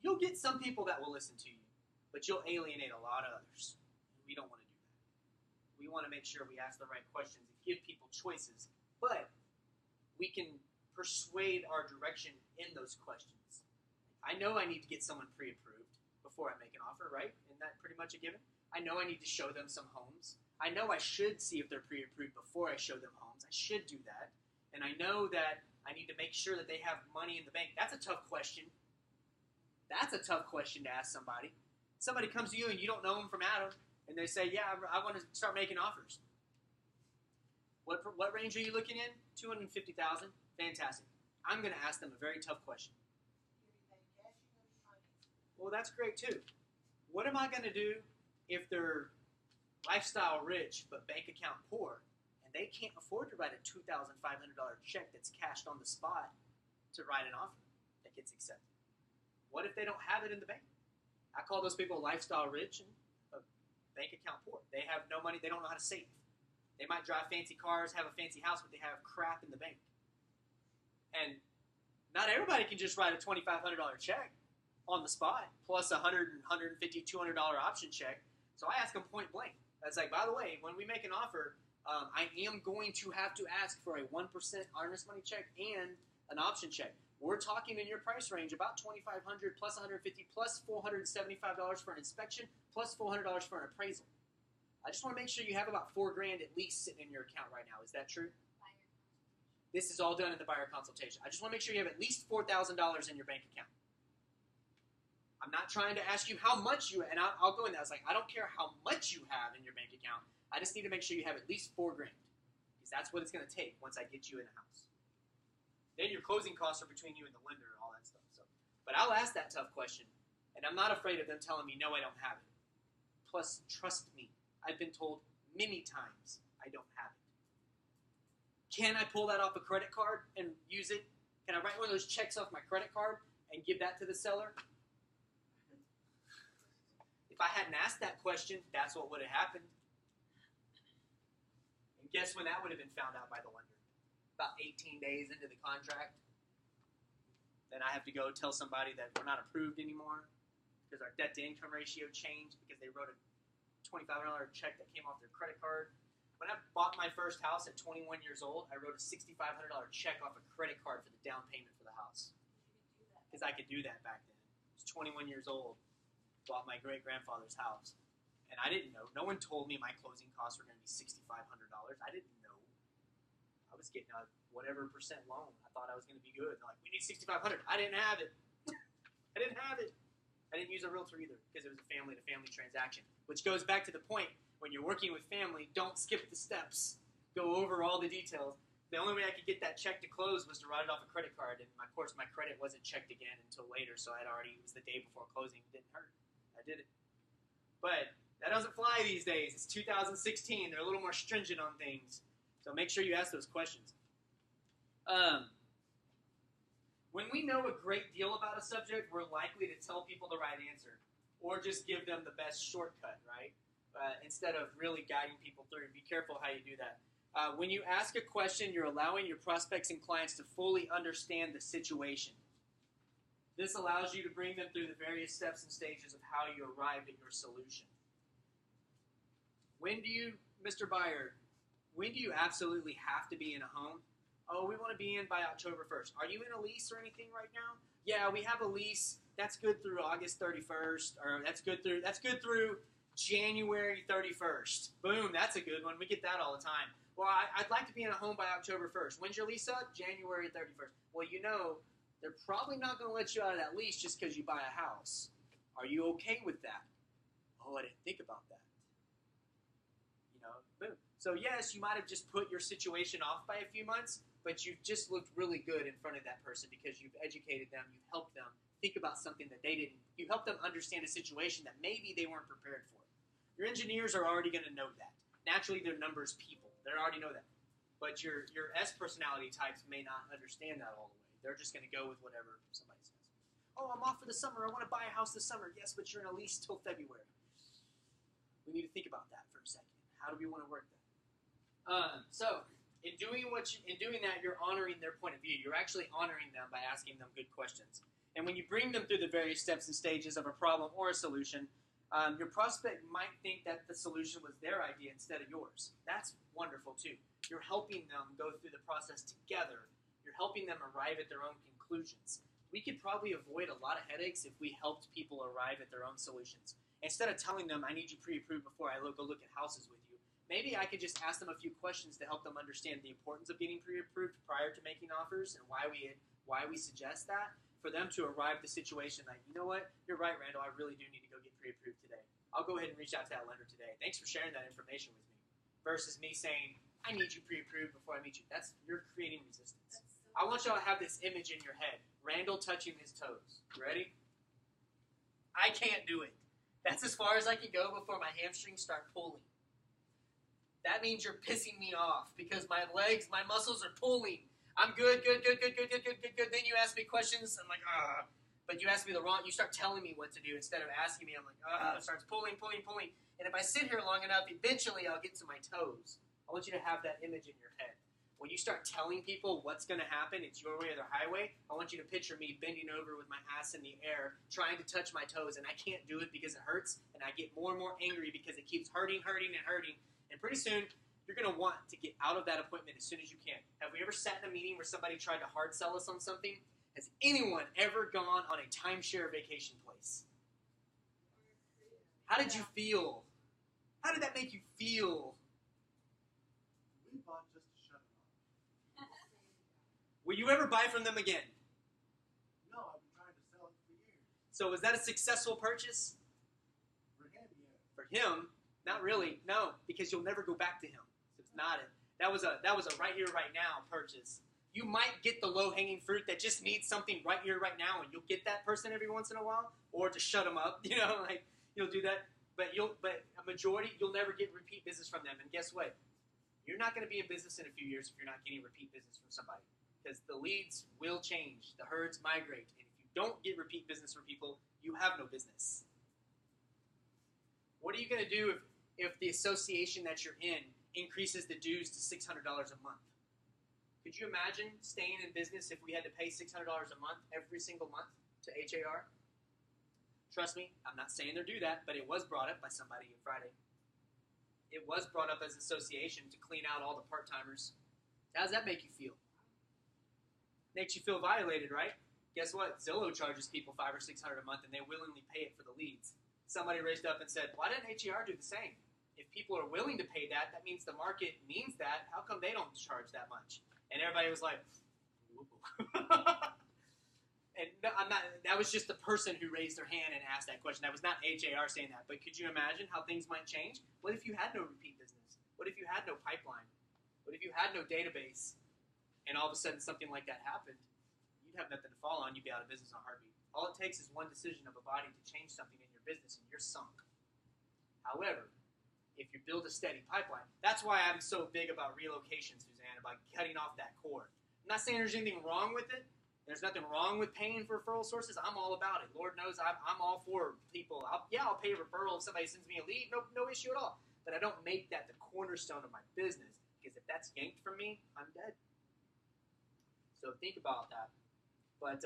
you'll get some people that will listen to you, but you'll alienate a lot of others. We don't want to do that. We want to make sure we ask the right questions and give people choices, but we can persuade our direction in those questions. I know I need to get someone pre-approved before I make an offer, right? Isn't that pretty much a given? I know I need to show them some homes. I know I should see if they're pre-approved before I show them homes. I should do that. And I know that I need to make sure that they have money in the bank. That's a tough question. That's a tough question to ask somebody. Somebody comes to you and you don't know them from Adam, and they say, yeah, I want to start making offers. What range are you looking in? 250,000. Fantastic. I'm going to ask them a very tough question. Well, that's great too. What am I going to do if they're lifestyle rich but bank account poor, and they can't afford to write a $2,500 check that's cashed on the spot to write an offer that gets accepted? What if they don't have it in the bank? I call those people lifestyle rich and bank account poor. They have no money. They don't know how to save. They might drive fancy cars, have a fancy house, but they have crap in the bank. And not everybody can just write a $2,500 check on the spot, plus a $100, $150, $200 option check. So I ask them point blank. I was like, by the way, when we make an offer, I am going to have to ask for a 1% earnest money check and an option check. We're talking in your price range about $2,500 plus $150 plus $475 for an inspection plus $400 for an appraisal. I just want to make sure you have about $4,000 at least sitting in your account right now. Is that true? This is all done in the buyer consultation. I just want to make sure you have at least $4,000 in your bank account. I'm not trying to ask you how much you, and I'll go in there. I was like, I don't care how much you have in your bank account. I just need to make sure you have at least $4,000 because that's what it's going to take once I get you in a house. Then your closing costs are between you and the lender and all that stuff. So, but I'll ask that tough question, and I'm not afraid of them telling me, no, I don't have it. Plus, trust me, I've been told many times I don't have it. Can I pull that off a credit card and use it? Can I write one of those checks off my credit card and give that to the seller? If I hadn't asked that question, that's what would have happened. guess when that would have been found out by the lender? About 18 days into the contract. Then I have to go tell somebody that we're not approved anymore because our debt-to-income ratio changed because they wrote a $2,500 check that came off their credit card. When I bought my first house at 21 years old, I wrote a $6,500 check off a credit card for the down payment for the house. Because I could do that back then. I was 21 years old, bought my great-grandfather's house. And I didn't know. No one told me my closing costs were going to be $6,500. I didn't know. I was getting a whatever percent loan. I thought I was going to be good. They're like, we need $6,500. I didn't have it. I didn't have it. I didn't use a realtor either because it was a family-to-family transaction. Which goes back to the point, when you're working with family, don't skip the steps. Go over all the details. The only way I could get that check to close was to write it off a credit card. And, of course, my credit wasn't checked again until later, so it was the day before closing. It didn't hurt. I did it. But that doesn't fly these days. It's 2016. They're a little more stringent on things. So make sure you ask those questions. When we know a great deal about a subject, we're likely to tell people the right answer or just give them the best shortcut, right? Instead of really guiding people through. Be careful how you do that. When you ask a question, you're allowing your prospects and clients to fully understand the situation. This allows you to bring them through the various steps and stages of how you arrived at your solution. Mr. Buyer, when do you absolutely have to be in a home? Oh, we want to be in by October 1st. Are you in a lease or anything right now? Yeah, we have a lease. That's good through August 31st, or that's good through January 31st. Boom, that's a good one. We get that all the time. Well, I'd like to be in a home by October 1st. When's your lease up? January 31st. Well, they're probably not going to let you out of that lease just because you buy a house. Are you okay with that? Oh, I didn't think about that. Boom. So yes, you might have just put your situation off by a few months, but you've just looked really good in front of that person because you've educated them, you've helped them think about something that they didn't. You helped them understand a situation that maybe they weren't prepared for. Your engineers are already going to know that. Naturally, they're numbers people. They already know that. But your S personality types may not understand that all the way. They're just going to go with whatever somebody says. Oh, I'm off for the summer. I want to buy a house this summer. Yes, but you're in a lease till February. We need to think about that for a second. How do we want to work that? So, in doing that, you're honoring their point of view. You're actually honoring them by asking them good questions. And when you bring them through the various steps and stages of a problem or a solution, your prospect might think that the solution was their idea instead of yours. That's wonderful too. You're helping them go through the process together. You're helping them arrive at their own conclusions. We could probably avoid a lot of headaches if we helped people arrive at their own solutions. Instead of telling them, I need you pre-approved before I go look at houses with you, maybe I could just ask them a few questions to help them understand the importance of getting pre-approved prior to making offers and why we suggest that, for them to arrive at the situation like, you know what, you're right, Randall, I really do need to go get pre-approved today. I'll go ahead and reach out to that lender today. Thanks for sharing that information with me. Versus me saying, I need you pre-approved before I meet you. You're creating resistance. I want y'all to have this image in your head. Randall touching his toes. You ready? I can't do it. That's as far as I can go before my hamstrings start pulling. That means you're pissing me off because my muscles are pulling. I'm good. Then you ask me questions, I'm like, but you ask me you start telling me what to do instead of asking me. I'm like, it starts pulling. And if I sit here long enough, eventually I'll get to my toes. I want you to have that image in your head. When you start telling people what's going to happen, it's your way or the highway, I want you to picture me bending over with my ass in the air, trying to touch my toes, and I can't do it because it hurts, and I get more and more angry because it keeps hurting. And pretty soon, you're going to want to get out of that appointment as soon as you can. Have we ever sat in a meeting where somebody tried to hard sell us on something? Has anyone ever gone on a timeshare vacation place? How did you feel? How did that make you feel? We bought just to shut them up. Will you ever buy from them again? No, I've been trying to sell it for years. So was that a successful purchase? For him, yeah. For him, not really. No, because you'll never go back to him. So it's not that was a right here, right now purchase. You might get the low-hanging fruit that just needs something right here, right now, and you'll get that person every once in a while, or to shut them up. You'll do that. But a majority, you'll never get repeat business from them. And guess what? You're not going to be in business in a few years if you're not getting repeat business from somebody. Because the leads will change. The herds migrate. And if you don't get repeat business from people, you have no business. What are you going to do if the association that you're in increases the dues to $600 a month. Could you imagine staying in business if we had to pay $600 a month every single month to HAR? Trust me, I'm not saying they'll do that, but it was brought up by somebody on Friday. It was brought up as an association to clean out all the part-timers. How does that make you feel? Makes you feel violated, right? Guess what? Zillow charges people $500 or $600 a month, and they willingly pay it for the leads. Somebody raised up and said, why didn't HER do the same? If people are willing to pay that, that means the market means that. How come they don't charge that much? And everybody was like, and no, I'm not. That was just the person who raised their hand and asked that question. That was not HAR saying that. But could you imagine how things might change? What if you had no repeat business? What if you had no pipeline? What if you had no database? And all of a sudden something like that happened? You'd have nothing to fall on. You'd be out of business in a heartbeat. All it takes is one decision of a body to change something in your business, and you're sunk. However, if you build a steady pipeline, that's why I'm so big about relocation, Suzanne, about cutting off that cord. I'm not saying there's anything wrong with it. There's nothing wrong with paying for referral sources. I'm all about it. Lord knows I'm all for people. I'll pay a referral if somebody sends me a lead. No issue at all. But I don't make that the cornerstone of my business, because if that's yanked from me, I'm dead. So think about that. But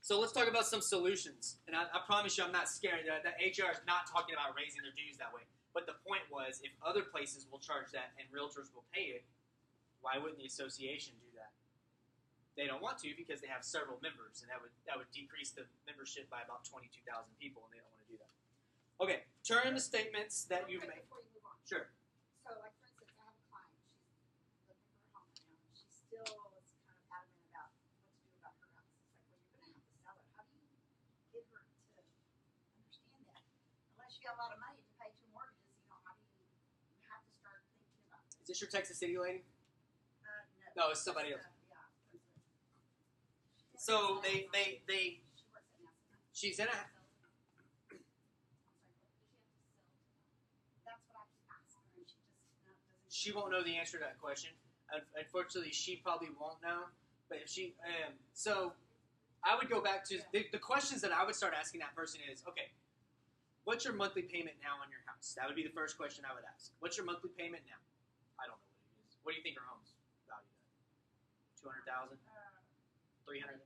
so let's talk about some solutions. And I promise you, I'm not scared. The HR is not talking about raising their dues that way. But the point was, if other places will charge that and realtors will pay it, why wouldn't the association do that? They don't want to because they have several members, and that would decrease the membership by about 22,000 people, and they don't want to do that. Okay, turn to statements that you make. Before you move on. Sure. So, like, for instance, I have a client. She's looking for a home right now. And she still is kind of adamant about what to do about her house. It's like, well, you're going to have to sell it. How do you get her to understand that? Unless you got a lot of money to pay 2 mortgages, how do you have to start thinking about this? Is this your Texas City lady? No, No, it's somebody else. yeah. So they She works at NASA. she's in a. That's what I keep asking her, and she just doesn't. She won't know the answer to that question. Unfortunately, she probably won't know. But if she, so I would go back to the questions that I would start asking that person is, okay, what's your monthly payment now on your house? That would be the first question I would ask. What's your monthly payment now? I don't know what it is. What do you think her home's valued at? 200,000, 300,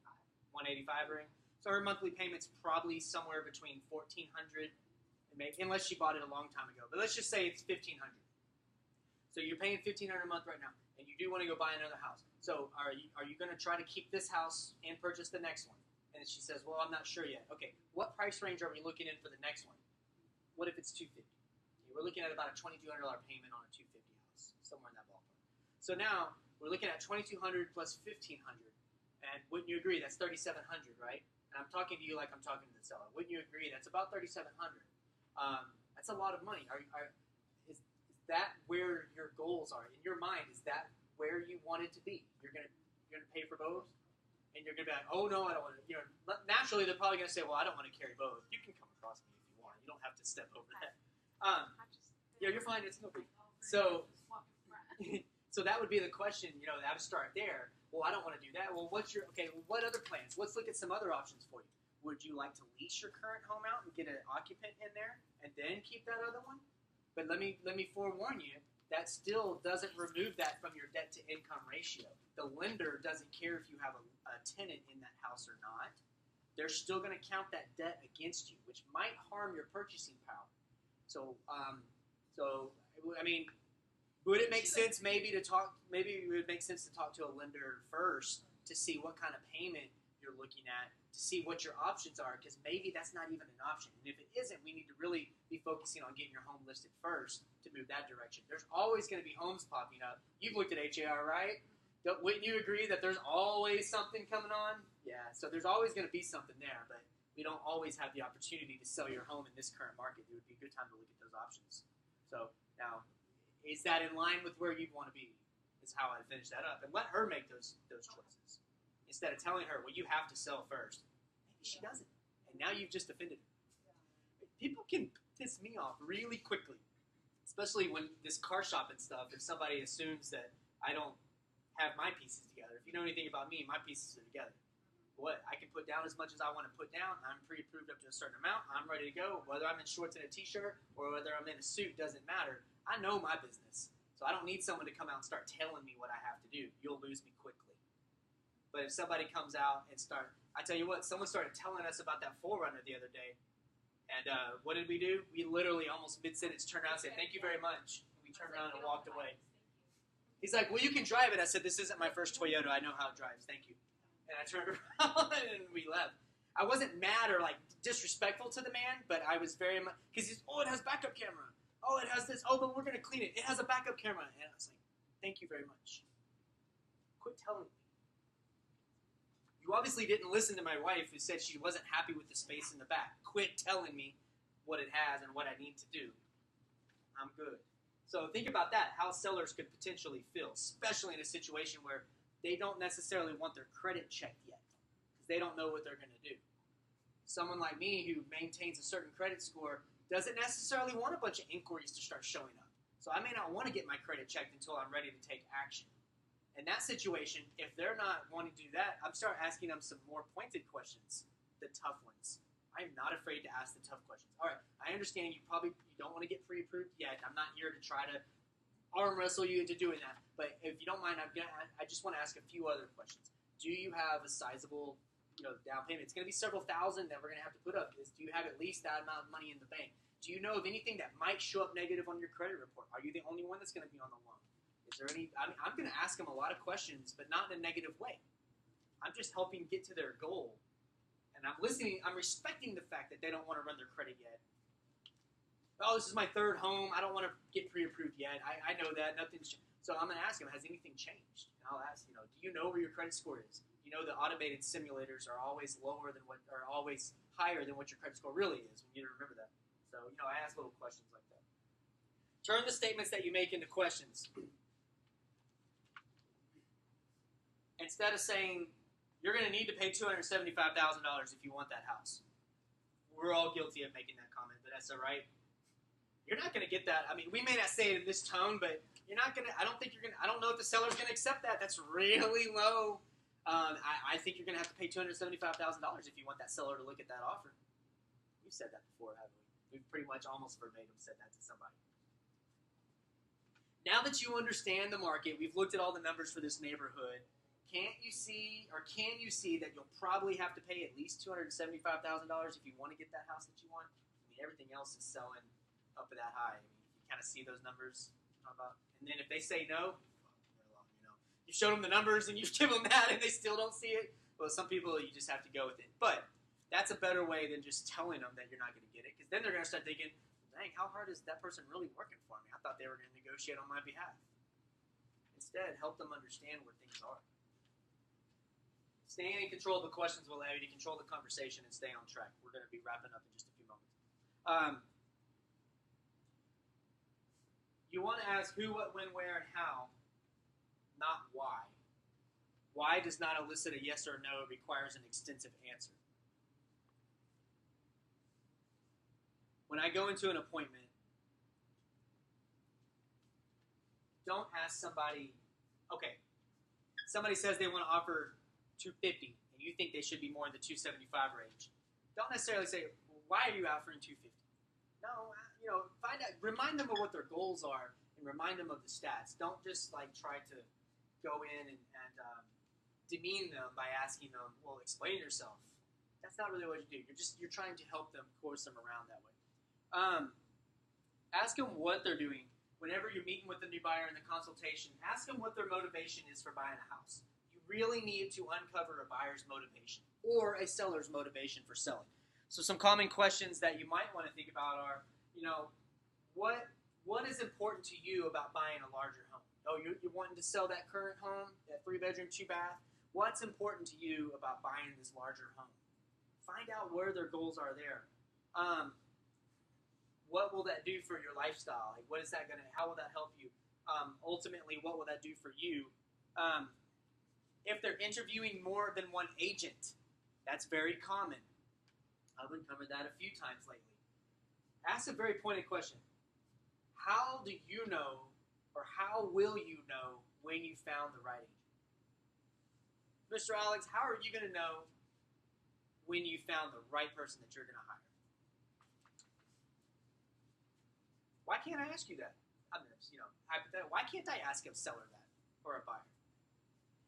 185 ring. So her monthly payment's probably somewhere between 1,400 and maybe, unless she bought it a long time ago. But let's just say it's 1,500. So you're paying 1,500 a month right now, and you do want to go buy another house. So are you going to try to keep this house and purchase the next one? And she says, well, I'm not sure yet. Okay, what price range are we looking in for the next one? What if it's $250? We're looking at about a $2,200 payment on a $250 house, somewhere in that ballpark. So now we're looking at $2,200 plus $1,500, and wouldn't you agree that's $3,700, right? And I'm talking to you like I'm talking to the seller. Wouldn't you agree that's about $3,700? That's a lot of money. Is that where your goals are in your mind? Is that where you want it to be? You're gonna pay for both, and you're gonna be like, oh no, I don't want to. Naturally they're probably gonna say, well, I don't want to carry both. You can come across me if you want. You don't have to step over that. Yeah, you're fine. It's no big. So, so that would be the question. I would start there. Well, I don't want to do that. Well, what other plans? Let's look at some other options for you. Would you like to lease your current home out and get an occupant in there, and then keep that other one? But let me forewarn you. That still doesn't remove that from your debt to income ratio. The lender doesn't care if you have a tenant in that house or not. They're still going to count that debt against you, which might harm your purchasing power. So, would it make sense maybe it would make sense to talk to a lender first to see what kind of payment you're looking at, to see what your options are, because maybe that's not even an option. And if it isn't, we need to really be focusing on getting your home listed first to move that direction. There's always going to be homes popping up. You've looked at HAR, right? Wouldn't you agree that there's always something coming on? Yeah, so there's always going to be something there, but we don't always have the opportunity to sell your home in this current market. It would be a good time to look at those options. So now, is that in line with where you'd want to be? Is how I'd finish that up. And let her make those choices. Instead of telling her, well, you have to sell first. Maybe she doesn't. And now you've just offended her. People can piss me off really quickly. Especially when this car shopping stuff, if somebody assumes that I don't have my pieces together. If you know anything about me, my pieces are together. what, I can put down as much as I want to put down. I'm pre-approved up to a certain amount. I'm ready to go. Whether I'm in shorts and a t-shirt or whether I'm in a suit doesn't matter. I know my business. So I don't need someone to come out and start telling me what I have to do. You'll lose me quickly. But if somebody comes out and I tell you what, someone started telling us about that Forerunner the other day. And what did we do? We literally almost mid-sentence turned around and said, thank you very much. We turned around and walked away. He's like, well, you can drive it. I said, this isn't my first Toyota. I know how it drives. Thank you. And I turned around and we left. I wasn't mad or like disrespectful to the man, but I was very much, because he's, oh, it has backup camera. Oh, it has this. Oh, but we're going to clean it. It has a backup camera. And I was like, thank you very much. Quit telling me. You obviously didn't listen to my wife who said she wasn't happy with the space in the back. Quit telling me what it has and what I need to do. I'm good. So think about that, how sellers could potentially feel, especially in a situation where they don't necessarily want their credit checked yet because they don't know what they're going to do. Someone like me who maintains a certain credit score doesn't necessarily want a bunch of inquiries to start showing up. So I may not want to get my credit checked until I'm ready to take action. In that situation, if they're not wanting to do that, I'm start asking them some more pointed questions, the tough ones. I'm not afraid to ask the tough questions. All right, I understand you don't want to get pre-approved yet. I'm not here to try to arm wrestle you into doing that. But if you don't mind, I just want to ask a few other questions. Do you have a sizable, down payment? It's going to be several thousand that we're going to have to put up. Do you have at least that amount of money in the bank? Do you know of anything that might show up negative on your credit report? Are you the only one that's going to be on the loan? Is there any? I'm going to ask them a lot of questions, but not in a negative way. I'm just helping get to their goal. And I'm listening, I'm respecting the fact that they don't want to run their credit yet. Oh, this is my third home. I don't want to get pre-approved yet. I know that. Nothing's. So I'm going to ask them, has anything changed? And I'll ask, do you know where your credit score is? You know the automated simulators are always always higher than what your credit score really is. We need to remember that. So, I ask little questions like that. Turn the statements that you make into questions. Instead of saying, you're going to need to pay $275,000 if you want that house. We're all guilty of making that comment, but that's all right. You're not going to get that. I mean, we may not say it in this tone, but you're not going to, I don't know if the seller's going to accept that. That's really low. I think you're going to have to pay $275,000 if you want that seller to look at that offer. We've said that before, haven't we? We've pretty much almost verbatim said that to somebody. Now that you understand the market, we've looked at all the numbers for this neighborhood. Can you see that you'll probably have to pay at least $275,000 if you want to get that house that you want? I mean, everything else is selling up at that high. I mean, you kind of see those numbers. And then if they say no, you showed them the numbers and you give them that and they still don't see it. Well, some people, you just have to go with it. But that's a better way than just telling them that you're not going to get it, because then they're going to start thinking, dang, how hard is that person really working for me? I thought they were going to negotiate on my behalf. Instead, help them understand where things are. Staying in control of the questions will allow you to control the conversation and stay on track. We're going to be wrapping up in just a few moments. You want to ask who, what, when, where, and how, not why. Why does not elicit a yes or no. It requires an extensive answer. When I go into an appointment, don't ask somebody, okay, somebody says they want to offer $250, and you think they should be more in the $275 range. Don't necessarily say, well, why are you offering $250? No, find out, remind them of what their goals are, and remind them of the stats. Don't just try to go in and demean them by asking them, well, explain yourself. That's not really what you do. You're trying to help them, course them around that way. Ask them what they're doing. Whenever you're meeting with a new buyer in the consultation, ask them what their motivation is for buying a house. You really need to uncover a buyer's motivation or a seller's motivation for selling. So some common questions that you might want to think about are, what is important to you about buying a larger home? Oh, you're wanting to sell that current home, that 3-bedroom, 2-bath. What's important to you about buying this larger home? Find out where their goals are there. What will that do for your lifestyle? How will that help you? Ultimately, what will that do for you? If they're interviewing more than one agent, that's very common. I've uncovered that a few times lately. Ask a very pointed question. How do you know, or how will you know when you found the right agent? Mr. Alex, how are you going to know when you found the right person that you're going to hire? Why can't I ask you that? I'm just, hypothetical. Why can't I ask a seller that or a buyer?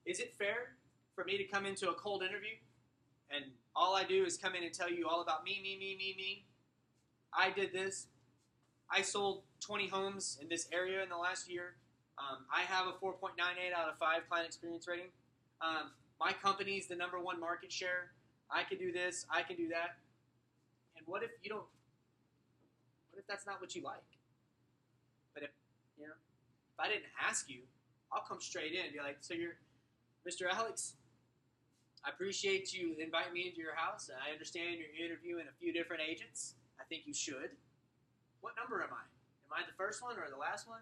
Is it fair for me to come into a cold interview and all I do is come in and tell you all about me? I did this. I sold 20 homes in this area in the last year. I have a 4.98 out of 5 client experience rating. My company's the number 1 market share. I can do this. I can do that. And what if you don't? What if that's not what you like? But if I didn't ask you, I'll come straight in and be like, so you're Mr. Alex, I appreciate you inviting me into your house. I understand you're interviewing a few different agents. I think you should. What number am I? Am I the first one or the last one?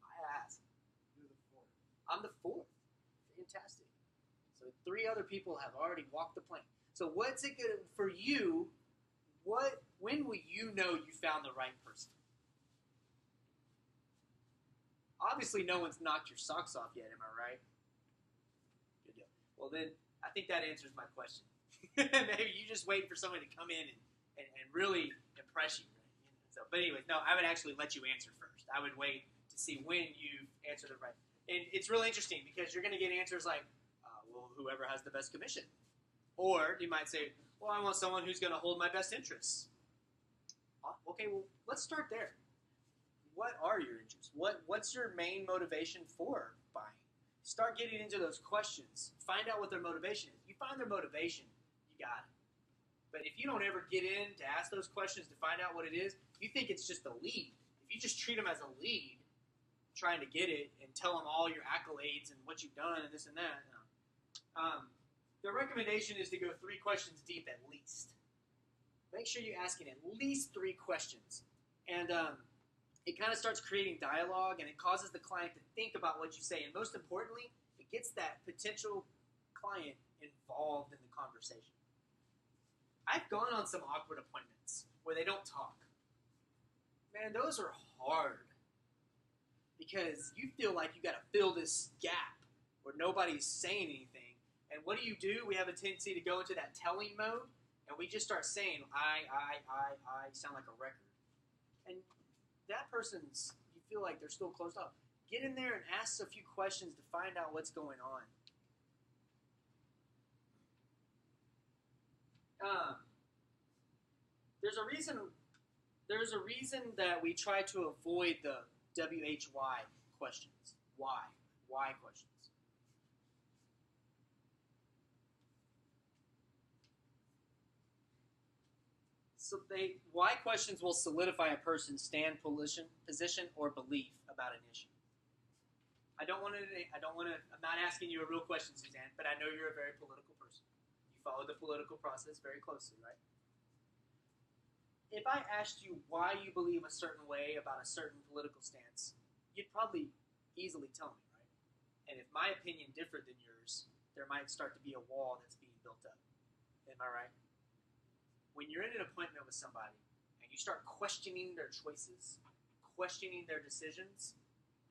I asked. You're the fourth. I'm the 4th. Fantastic. So 3 other people have already walked the plank. So what's it good for you? When will you know you found the right person? Obviously, no one's knocked your socks off yet. Am I right? Good deal. Well, then I think that answers my question. Maybe you just wait for someone to come in and really impress you. So, but anyways, no, I would actually let you answer first. I would wait to see when you answered it right. And it's really interesting because you're going to get answers like, well, whoever has the best commission. Or you might say, well, I want someone who's going to hold my best interests. Okay, well, let's start there. What are your interests? What's your main motivation for buying? Start getting into those questions. Find out what their motivation is. You find their motivation, you got it. But if you don't ever get in to ask those questions to find out what it is, you think it's just a lead. If you just treat them as a lead, trying to get it and tell them all your accolades and what you've done and this and that, the recommendation is to go 3 questions deep at least. Make sure you're asking at least 3 questions. And it kind of starts creating dialogue, and it causes the client to think about what you say. And most importantly, it gets that potential client involved in the conversation. I've gone on some awkward appointments where they don't talk. Man, those are hard because you feel like you got to fill this gap where nobody's saying anything. And what do? We have a tendency to go into that telling mode, and we just start saying, I sound like a record. And that person's, you feel like they're still closed off. Get in there and ask a few questions to find out what's going on. There's a reason that we try to avoid the WHY questions. Why questions. So why questions will solidify a person's position or belief about an issue. I'm not asking you a real question, Suzanne, but I know you're a very political person. You follow the political process very closely, right? If I asked you why you believe a certain way about a certain political stance, you'd probably easily tell me, right? And if my opinion differed than yours, there might start to be a wall that's being built up. Am I right? When you're in an appointment with somebody and you start questioning their choices, questioning their decisions,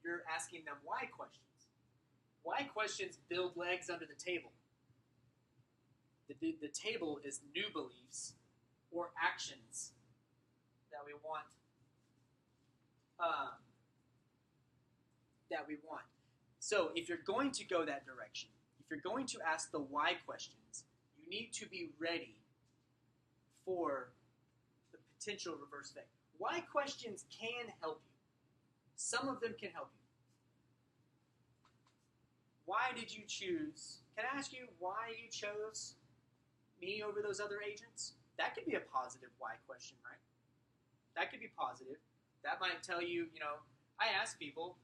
you're asking them why questions. Why questions build legs under the table. The table is new beliefs or actions that we want. So if you're going to go that direction, if you're going to ask the why questions, you need to be ready for the potential reverse effect. Why questions can help you. Some of them can help you. Why did you choose? Can I ask you why you chose me over those other agents? That could be a positive why question, right? That could be positive. That might tell you, I ask people,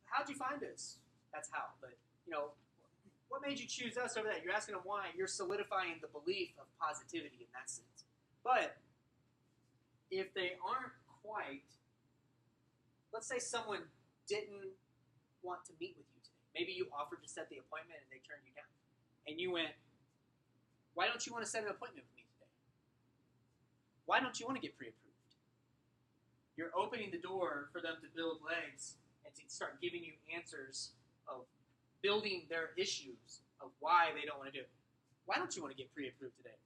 how'd you find us? That's how. But, what made you choose us over that? You're asking them why. You're solidifying the belief of positivity in that sense. But if they aren't quite, let's say someone didn't want to meet with you today. Maybe you offered to set the appointment and they turned you down. And you went, why don't you want to set an appointment with me today? Why don't you want to get pre-approved? You're opening the door for them to build legs and to start giving you answers of building their issues of why they don't want to do it. Why don't you want to get pre-approved today?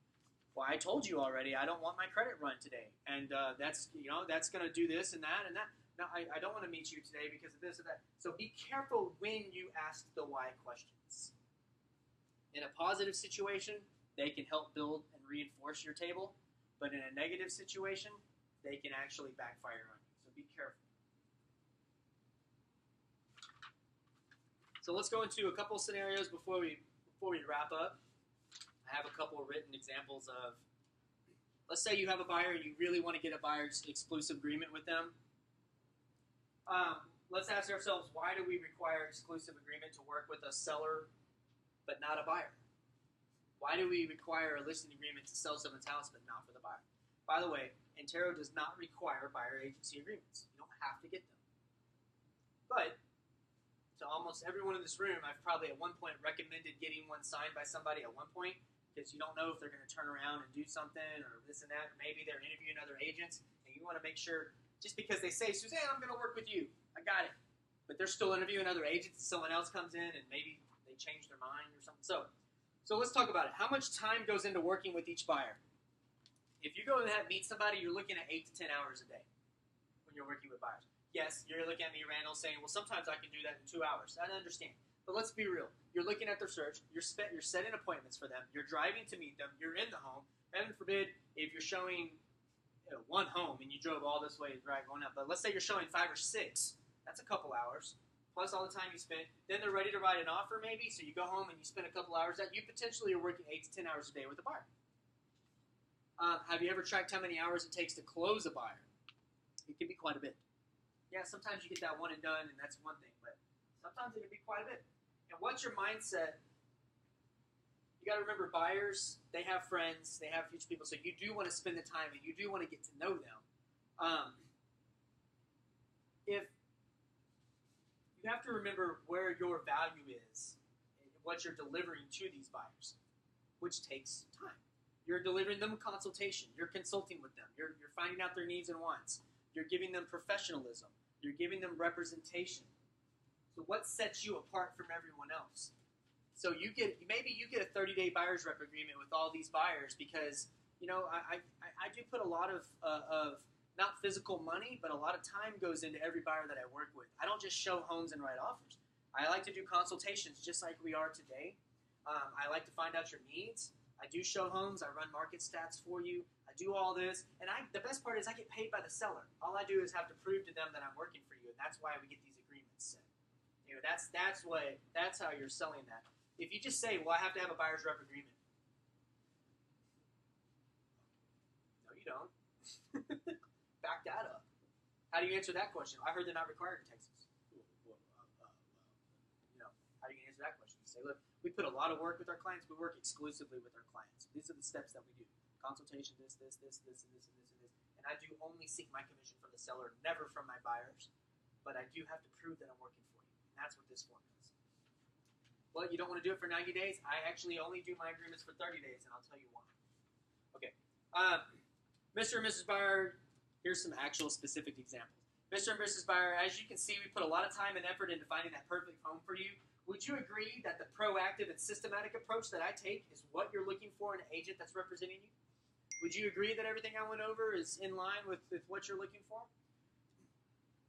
Well, I told you already. I don't want my credit run today, and that's going to do this and that and that. No, I don't want to meet you today because of this or that. So be careful when you ask the why questions. In a positive situation, they can help build and reinforce your table, but in a negative situation, they can actually backfire on you. So be careful. So let's go into a couple scenarios before we wrap up. I have a couple of written examples of, let's say you have a buyer, you really want to get a buyer's exclusive agreement with them. Let's ask ourselves, why do we require exclusive agreement to work with a seller but not a buyer? Why do we require a listing agreement to sell someone's house but not for the buyer? By the way, Antero does not require buyer agency agreements. You don't have to get them. But to almost everyone in this room, I've probably at one point recommended getting one signed by somebody at one point, because you don't know if they're going to turn around and do something or this and that, or maybe they're interviewing other agents, and you want to make sure, just because they say, Suzanne, I'm going to work with you, I got it, but they're still interviewing other agents, someone else comes in and maybe they change their mind or something. So let's talk about it. How much time goes into working with each buyer? If you go and meet somebody, you're looking at 8 to 10 hours a day when you're working with buyers. Yes, you're looking at me, Randall, saying, well, sometimes I can do that in 2 hours. I understand. But let's be real. You're looking at their search. You're setting appointments for them. You're driving to meet them. You're in the home. Heaven forbid if you're showing one home and you drove all this way to drive going up. But let's say you're showing 5 or 6. That's a couple hours. Plus all the time you spent. Then they're ready to write an offer maybe. So you go home and you spend a couple hours. That you potentially are working 8 to 10 hours a day with a buyer. Have you ever tracked how many hours it takes to close a buyer? It can be quite a bit. Yeah, sometimes you get that one and done, and that's one thing. But sometimes it can be quite a bit. And what's your mindset? You got to remember, buyers, they have friends, they have future people, so you do want to spend the time and you do want to get to know them. If you have to remember where your value is and what you're delivering to these buyers, which takes time. You're delivering them a consultation. You're consulting with them. You're finding out their needs and wants. You're giving them professionalism. You're giving them representation. So what sets you apart from everyone else? So maybe you get a 30-day buyer's rep agreement with all these buyers because, I do put a lot of not physical money, but a lot of time goes into every buyer that I work with. I don't just show homes and write offers. I like to do consultations just like we are today. I like to find out your needs. I do show homes. I run market stats for you. I do all this. And the best part is I get paid by the seller. All I do is have to prove to them that I'm working for you, and that's why we get these agreements set. That's how you're selling that. If you just say, well, I have to have a buyer's rep agreement. No, you don't. Back that up. How do you answer that question? I heard they're not required in Texas. How are you going to answer that question? You say, look, we put a lot of work with our clients. We work exclusively with our clients. These are the steps that we do. Consultation, this, and this, and this, and this, and this, and this. And I do only seek my commission from the seller, never from my buyers. But I do have to prove that I'm working for you. And that's what this form is. Well, you don't want to do it for 90 days? I actually only do my agreements for 30 days, and I'll tell you why. Okay. Mr. and Mrs. Buyer, here's some actual specific examples. Mr. and Mrs. Buyer, as you can see, we put a lot of time and effort into finding that perfect home for you. Would you agree that the proactive and systematic approach that I take is what you're looking for in an agent that's representing you? Would you agree that everything I went over is in line with what you're looking for?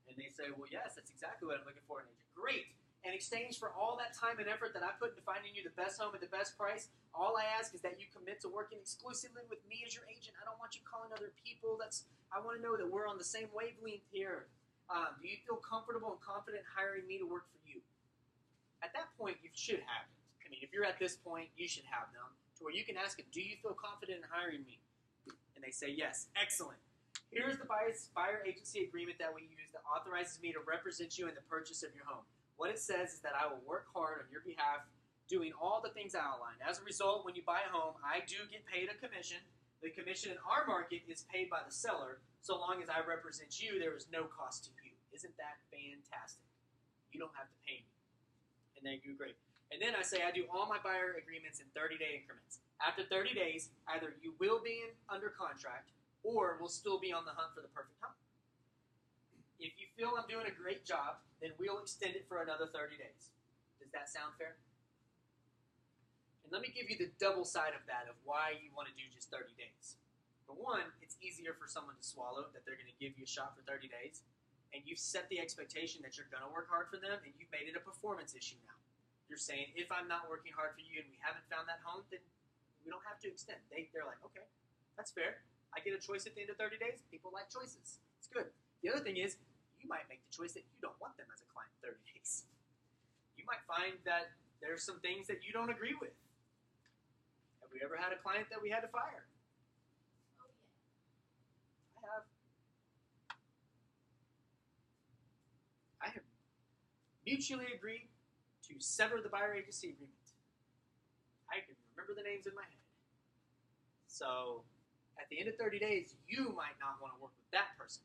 And they say, well, yes, that's exactly what I'm looking for in an agent. Great. In exchange for all that time and effort that I put into finding you the best home at the best price, all I ask is that you commit to working exclusively with me as your agent. I don't want you calling other people. I want to know that we're on the same wavelength here. Do you feel comfortable and confident hiring me to work for you? At that point, you should have it. I mean, if you're at this point, you should have them to where you can ask them, do you feel confident in hiring me? And they say, yes. Excellent. Here's the buyer agency agreement that we use that authorizes me to represent you in the purchase of your home. What it says is that I will work hard on your behalf doing all the things I outlined. As a result, when you buy a home, I do get paid a commission. The commission in our market is paid by the seller. So long as I represent you, there is no cost to you. Isn't that fantastic? You don't have to pay me. And they do great. And then I say I do all my buyer agreements in 30-day increments. After 30 days, either you will be under contract or we'll still be on the hunt for the perfect home. If you feel I'm doing a great job, then we'll extend it for another 30 days. Does that sound fair? And let me give you the double side of that of why you want to do just 30 days. For one, it's easier for someone to swallow that they're going to give you a shot for 30 days. And you've set the expectation that you're going to work hard for them, and you've made it a performance issue now. You're saying, if I'm not working hard for you and we haven't found that home, then we don't have to extend. They're like, okay, that's fair. I get a choice at the end of 30 days. People like choices. It's good. The other thing is, you might make the choice that you don't want them as a client in 30 days. You might find that there's some things that you don't agree with. Have we ever had a client that we had to fire? Oh, yeah. I have. I have mutually agreed to sever the buyer agency agreement. I can remember the names in my head. So, at the end of 30 days, you might not want to work with that person.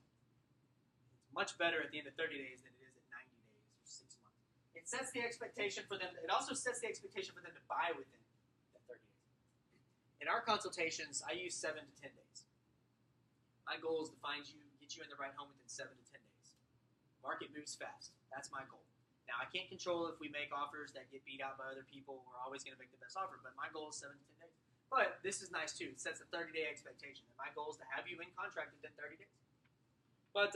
It's much better at the end of 30 days than it is at 90 days or 6 months. It sets the expectation for them. It also sets the expectation for them to buy within that 30 days. In our consultations, I use 7 to 10 days. My goal is to get you in the right home within 7 to 10 days. Market moves fast. That's my goal. Now, I can't control if we make offers that get beat out by other people. We're always going to make the best offer, but my goal is 7 to 10 days. But this is nice, too. It sets a 30-day expectation. And my goal is to have you in contract within 30 days. But,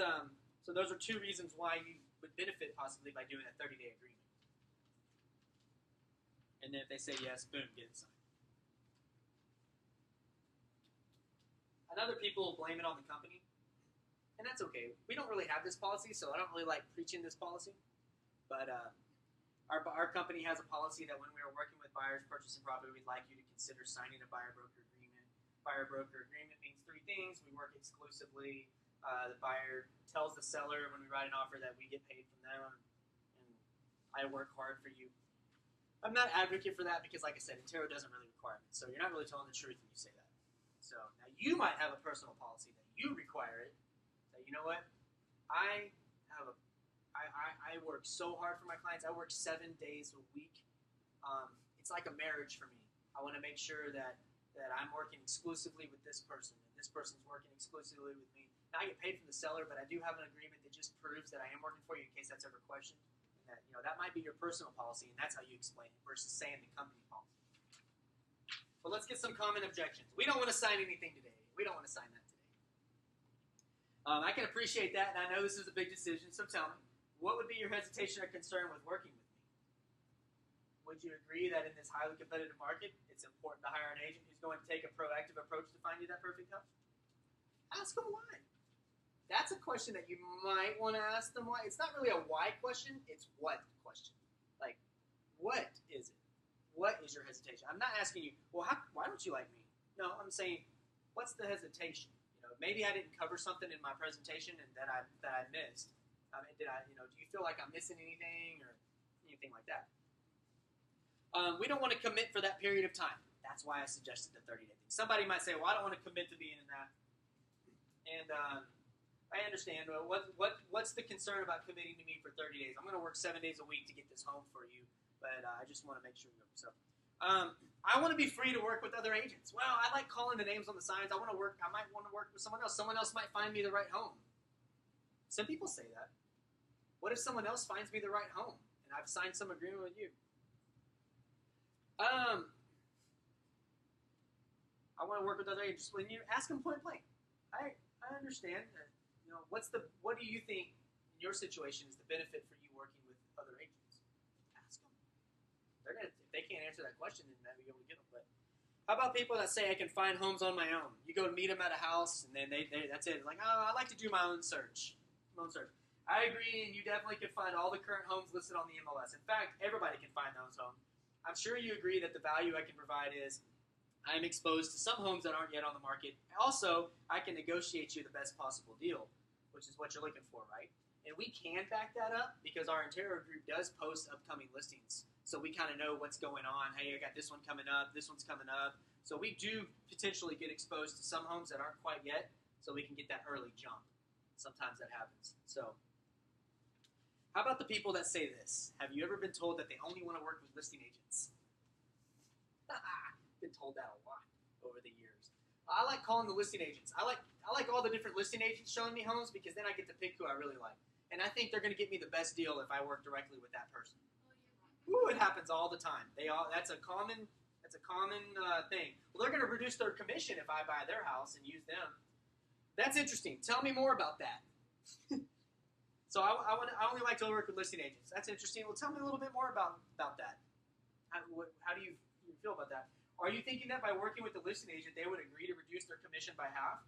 so those are 2 reasons why you would benefit possibly by doing a 30-day agreement. And then if they say yes, boom, get it signed. And other people blame it on the company. And that's okay. We don't really have this policy, so I don't really like preaching this policy. But our company has a policy that when we are working with buyers purchasing property, we'd like you to consider signing a buyer-broker agreement. Buyer-broker agreement means 3 things. We work exclusively. The buyer tells the seller when we write an offer that we get paid from them, and I work hard for you. I'm not an advocate for that because, like I said, Intero doesn't really require it. So you're not really telling the truth when you say that. So now you might have a personal policy that you require it. That, you know what, I work so hard for my clients. I work 7 days a week. It's like a marriage for me. I want to make sure that I'm working exclusively with this person, and this person's working exclusively with me. Now, I get paid from the seller, but I do have an agreement that just proves that I am working for you in case that's ever questioned. And that, that might be your personal policy, and that's how you explain it versus saying the company policy. But let's get some common objections. We don't want to sign anything today. We don't want to sign that today. I can appreciate that, and I know this is a big decision, so tell me. What would be your hesitation or concern with working with me? Would you agree that in this highly competitive market, it's important to hire an agent who's going to take a proactive approach to find you that perfect home? Ask them why. That's a question that you might want to ask them why. It's not really a why question, it's what question. Like, what is it? What is your hesitation? I'm not asking you, well, why don't you like me? No, I'm saying, what's the hesitation? Maybe I didn't cover something in my presentation and that I missed. Do you feel like I'm missing anything or anything like that? We don't want to commit for that period of time. That's why I suggested the 30-day thing. Somebody might say, well, I don't want to commit to being in that. And I understand. What's the concern about committing to me for 30 days? I'm going to work 7 days a week to get this home for you, but I just want to make sure. So, I want to be free to work with other agents. Well, I like calling the names on the signs. I might want to work with someone else. Someone else might find me the right home. Some people say that. What if someone else finds me the right home and I've signed some agreement with you? I want to work with other agents. When you ask them point blank, I understand that. What do you think in your situation is the benefit for you working with other agents? Ask them. If they can't answer that question, then maybe you'll get them. But how about people that say I can find homes on my own? You go meet them at a house, and then that's it. Like, I like to do my own search. I agree, and you definitely can find all the current homes listed on the MLS. In fact, everybody can find those homes. I'm sure you agree that the value I can provide is I'm exposed to some homes that aren't yet on the market. Also, I can negotiate you the best possible deal, which is what you're looking for, right? And we can back that up because our Intero group does post upcoming listings. So we kind of know what's going on. Hey, I got this one coming up. This one's coming up. So we do potentially get exposed to some homes that aren't quite yet, so we can get that early jump. Sometimes that happens. So how about the people that say this? Have you ever been told that they only want to work with listing agents? Been told that a lot over the years. I like calling the listing agents. I like all the different listing agents showing me homes because then I get to pick who I really like. And I think they're going to get me the best deal if I work directly with that person. Ooh, it happens all the time. That's a common That's a common thing. Well, they're going to reduce their commission if I buy their house and use them. That's interesting. Tell me more about that. So I only like to work with listing agents. That's interesting. Well, tell me a little bit more about that. How do you feel about that? Are you thinking that by working with the listing agent, they would agree to reduce their commission by half?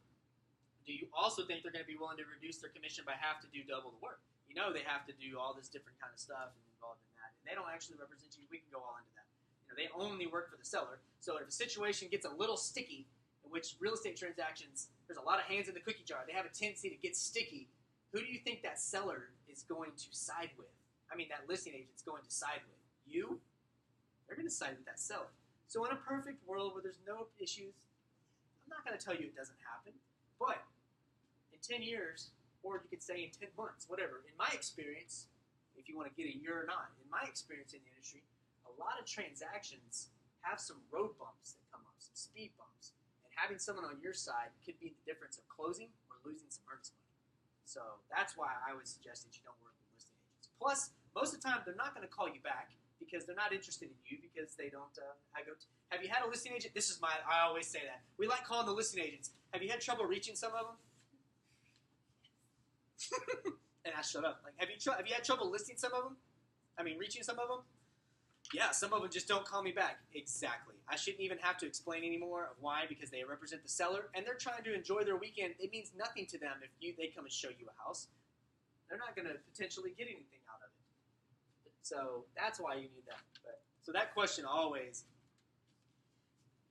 Do you also think they're going to be willing to reduce their commission by half to do double the work? You know they have to do all this different kind of stuff and involved in that. And they don't actually represent you. We can go all into that. They only work for the seller. So if a situation gets a little sticky, in which real estate transactions, there's a lot of hands in the cookie jar. They have a tendency to get sticky. Who do you think that seller is going to side with? I mean, that listing agent's going to side with. You? They're going to side with that seller. So in a perfect world where there's no issues, I'm not going to tell you it doesn't happen. But in 10 years, or you could say in 10 months, whatever, in my experience, if you want to get a year or not, in my experience in the industry, a lot of transactions have some road bumps that come up, some speed bumps. And having someone on your side could be the difference of closing or losing some earnest money. So that's why I would suggest that you don't work with listing agents. Plus, most of the time, they're not going to call you back because they're not interested in you because they don't have you had a listing agent? I always say that. We like calling the listing agents. Have you had trouble reaching some of them? And I shut up. Like, have you had trouble listing some of them? I mean, reaching some of them? Yeah, some of them just don't call me back. Exactly. I shouldn't even have to explain anymore of why, because they represent the seller, and they're trying to enjoy their weekend. It means nothing to them if they come and show you a house. They're not going to potentially get anything out of it. So that's why you need that. So that question always,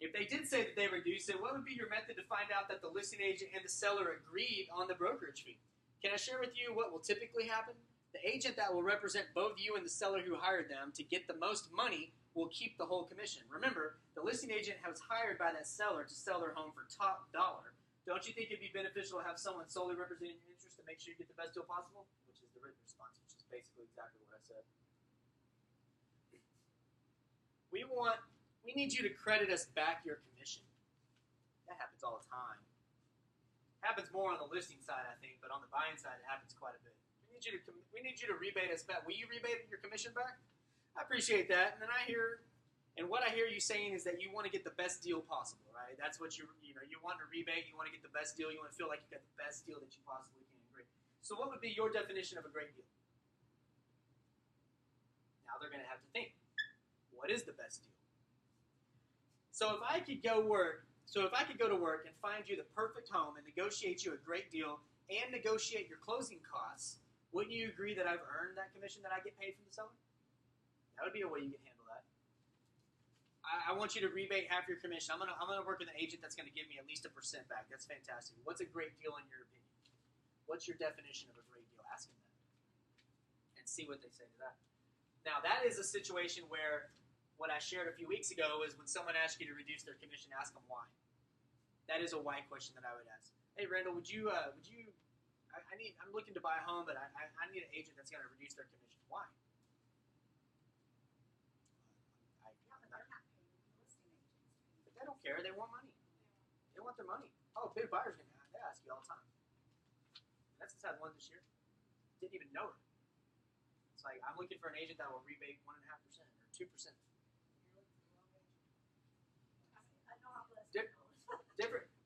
if they did say that they reduce it, what would be your method to find out that the listing agent and the seller agreed on the brokerage fee? Can I share with you what will typically happen? The agent that will represent both you and the seller who hired them to get the most money will keep the whole commission. Remember, the listing agent was hired by that seller to sell their home for top dollar. Don't you think it'd be beneficial to have someone solely representing your interest to make sure you get the best deal possible? Which is the written response, which is basically exactly what I said. We need you to credit us back your commission. That happens all the time. Happens more on the listing side, I think, but on the buying side, it happens quite a bit. We need you to rebate us back. Will you rebate your commission back? I appreciate that. And then what I hear you saying is that you want to get the best deal possible, right? That's what you want to rebate. You want to get the best deal. You want to feel like you got the best deal that you possibly can. Great. So what would be your definition of a great deal? Now they're going to have to think. What is the best deal? So if I could go to work and find you the perfect home and negotiate you a great deal and negotiate your closing costs, wouldn't you agree that I've earned that commission that I get paid from the seller? That would be a way you can handle that. I want you to rebate half your commission. I'm gonna work with an agent that's gonna give me at least 1% back. That's fantastic. What's a great deal in your opinion? What's your definition of a great deal? Ask them that and see what they say to that. Now that is a situation where what I shared a few weeks ago is when someone asks you to reduce their commission, ask them why. That is a why question that I would ask. Hey Randall, I'm looking to buy a home, but I need an agent that's going to reduce their commission. Why? But they don't care. They want money. They want their money. Oh, big buyer's going to ask you all the time. And that's just had one this year. Didn't even know her. It's like, I'm looking for an agent that will rebate 1.5% or 2%.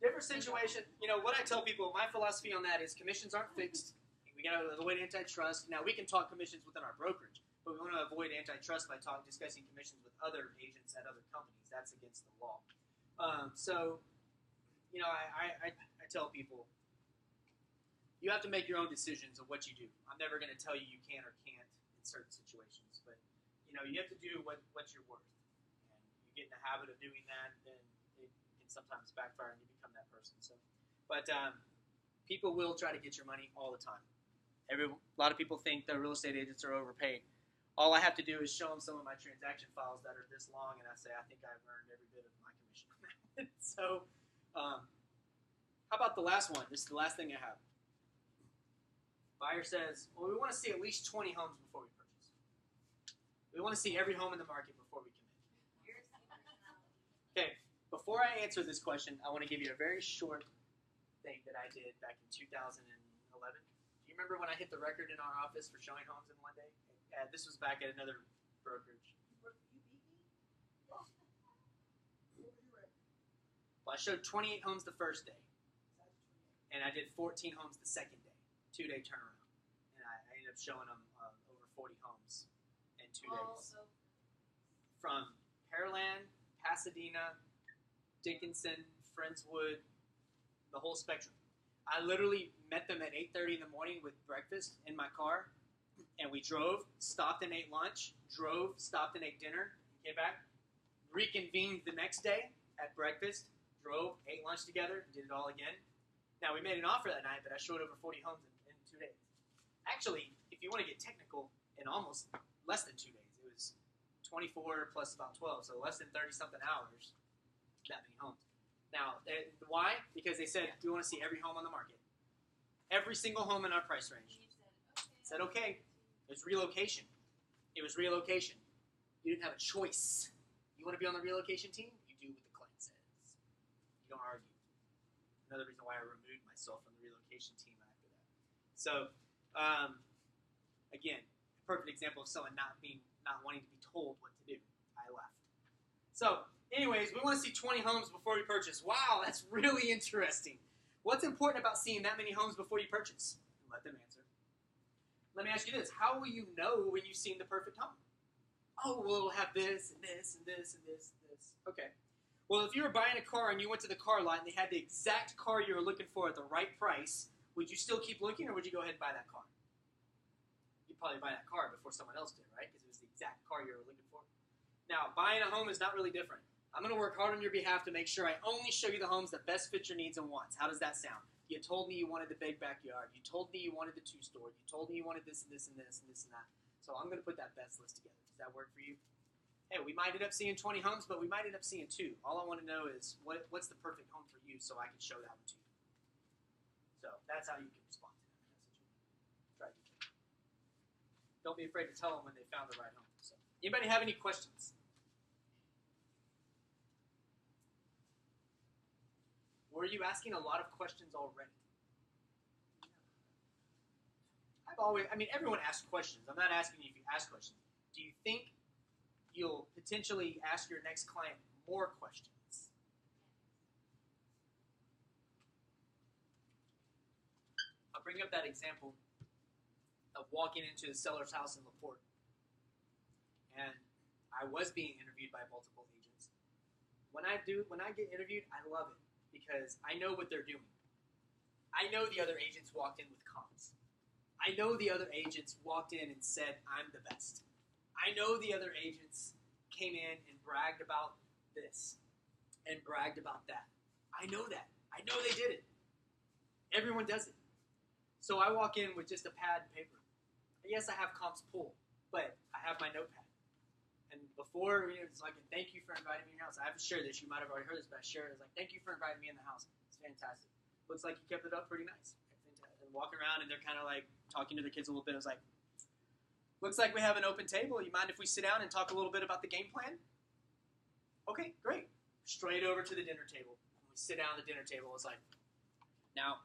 Different situation. What I tell people, my philosophy on that is commissions aren't fixed. We got to avoid antitrust. Now, we can talk commissions within our brokerage, but we want to avoid antitrust by discussing commissions with other agents at other companies. That's against the law. I tell people, you have to make your own decisions of what you do. I'm never going to tell you you can or can't in certain situations, but you have to do what you're worth. And you get in the habit of doing that, then it can sometimes backfire and you become that person. But people will try to get your money all the time. A lot of people think that real estate agents are overpaid. All I have to do is show them some of my transaction files that are this long, and I say, I think I've earned every bit of my commission on that. So, how about the last one? This is the last thing I have. Buyer says, well, we want to see at least 20 homes before we purchase. We want to see every home in the market before we commit. Okay, before I answer this question, I want to give you a very short thing that I did back in 2011. Do you remember when I hit the record in our office for showing homes in one day? This was back at another brokerage. Well, I showed 28 homes the first day, and I did 14 homes the second day, 2-day turnaround. And I ended up showing them over 40 homes in 2 days. From Pearland, Pasadena, Dickinson, Friendswood, the whole spectrum. I literally met them at 8:30 in the morning with breakfast in my car, and we drove, stopped and ate lunch, drove, stopped and ate dinner, came back, reconvened the next day at breakfast, drove, ate lunch together, did it all again. Now, we made an offer that night, but I showed over 40 homes in 2 days. Actually, if you want to get technical, in almost less than 2 days. It was 24 plus about 12, so less than 30-something hours, that many homes. Now, why? Because they said, we want to see every home on the market. Every single home in our price range. Said, okay. It was relocation. It was relocation. You didn't have a choice. You want to be on the relocation team? You do what the client says. You don't argue. Another reason why I removed myself from the relocation team after that. So, again, a perfect example of someone not wanting to be told what to do. I left. So, anyways, we want to see 20 homes before we purchase. Wow, that's really interesting. What's important about seeing that many homes before you purchase? Let them answer. Let me ask you this. How will you know when you've seen the perfect home? Oh, well, it'll have this and this and this and this and this. Okay. Well, if you were buying a car and you went to the car lot and they had the exact car you were looking for at the right price, would you still keep looking, or would you go ahead and buy that car? You'd probably buy that car before someone else did, right? Because it was the exact car you were looking for. Now, buying a home is not really different. I'm going to work hard on your behalf to make sure I only show you the homes that best fit your needs and wants. How does that sound? You told me you wanted the big backyard. You told me you wanted the 2-story. You told me you wanted this and this and this and this and that. So I'm going to put that best list together. Does that work for you? Hey, we might end up seeing 20 homes, but we might end up seeing 2. All I want to know is what's the perfect home for you so I can show that one to you. So that's how you can respond to that message. Try to do that. Don't be afraid to tell them when they found the right home. So, anybody have any questions? Or are you asking a lot of questions already? Everyone asks questions. I'm not asking you if you ask questions. Do you think you'll potentially ask your next client more questions? I'll bring up that example of walking into the seller's house in LaPorte. And I was being interviewed by multiple agents. When I get interviewed, I love it because I know what they're doing. I know the other agents walked in with comps. I know the other agents walked in and said, I'm the best. I know the other agents came in and bragged about this and bragged about that. I know that. I know they did it. Everyone does it. So I walk in with just a pad and paper. Yes, I have comps pulled, but I have my notepad. And before, it's like, thank you for inviting me in your house. I haven't shared this. You might have already heard this, but I shared it. It's like, thank you for inviting me in the house. It's fantastic. Looks like you kept it up pretty nice. And walking around, and they're kind of like talking to their kids a little bit. I was like, looks like we have an open table. You mind if we sit down and talk a little bit about the game plan? Okay, great. Straight over to the dinner table. When we sit down at the dinner table, it's like, now,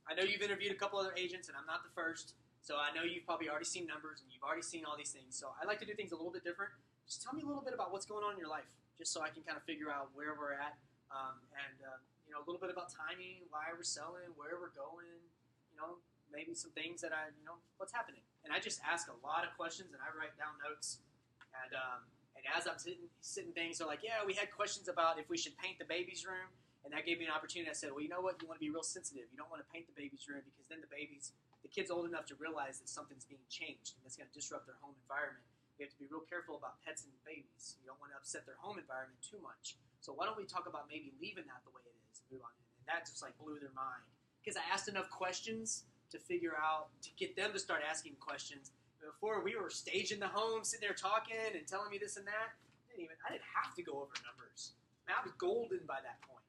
I know you've interviewed a couple other agents, and I'm not the first, so I know you've probably already seen numbers, and you've already seen all these things. So I like to do things a little bit different. Just tell me a little bit about what's going on in your life, just so I can kind of figure out where we're at, and a little bit about timing, why we're selling, where we're going, maybe some things that what's happening. And I just ask a lot of questions, and I write down notes. And as I'm sitting things, they're like, yeah, we had questions about if we should paint the baby's room. And that gave me an opportunity. I said, well, you know what? You want to be real sensitive. You don't want to paint the baby's room because then the kid's old enough to realize that something's being changed, and that's going to disrupt their home environment. You have to be real careful about pets and babies. You don't want to upset their home environment too much. So why don't we talk about maybe leaving that the way it is and move on? And that just blew their mind. Because I asked enough questions to figure out, to get them to start asking questions. Before, we were staging the home, sitting there talking and telling me this and that. I didn't have to go over numbers. I was golden by that point.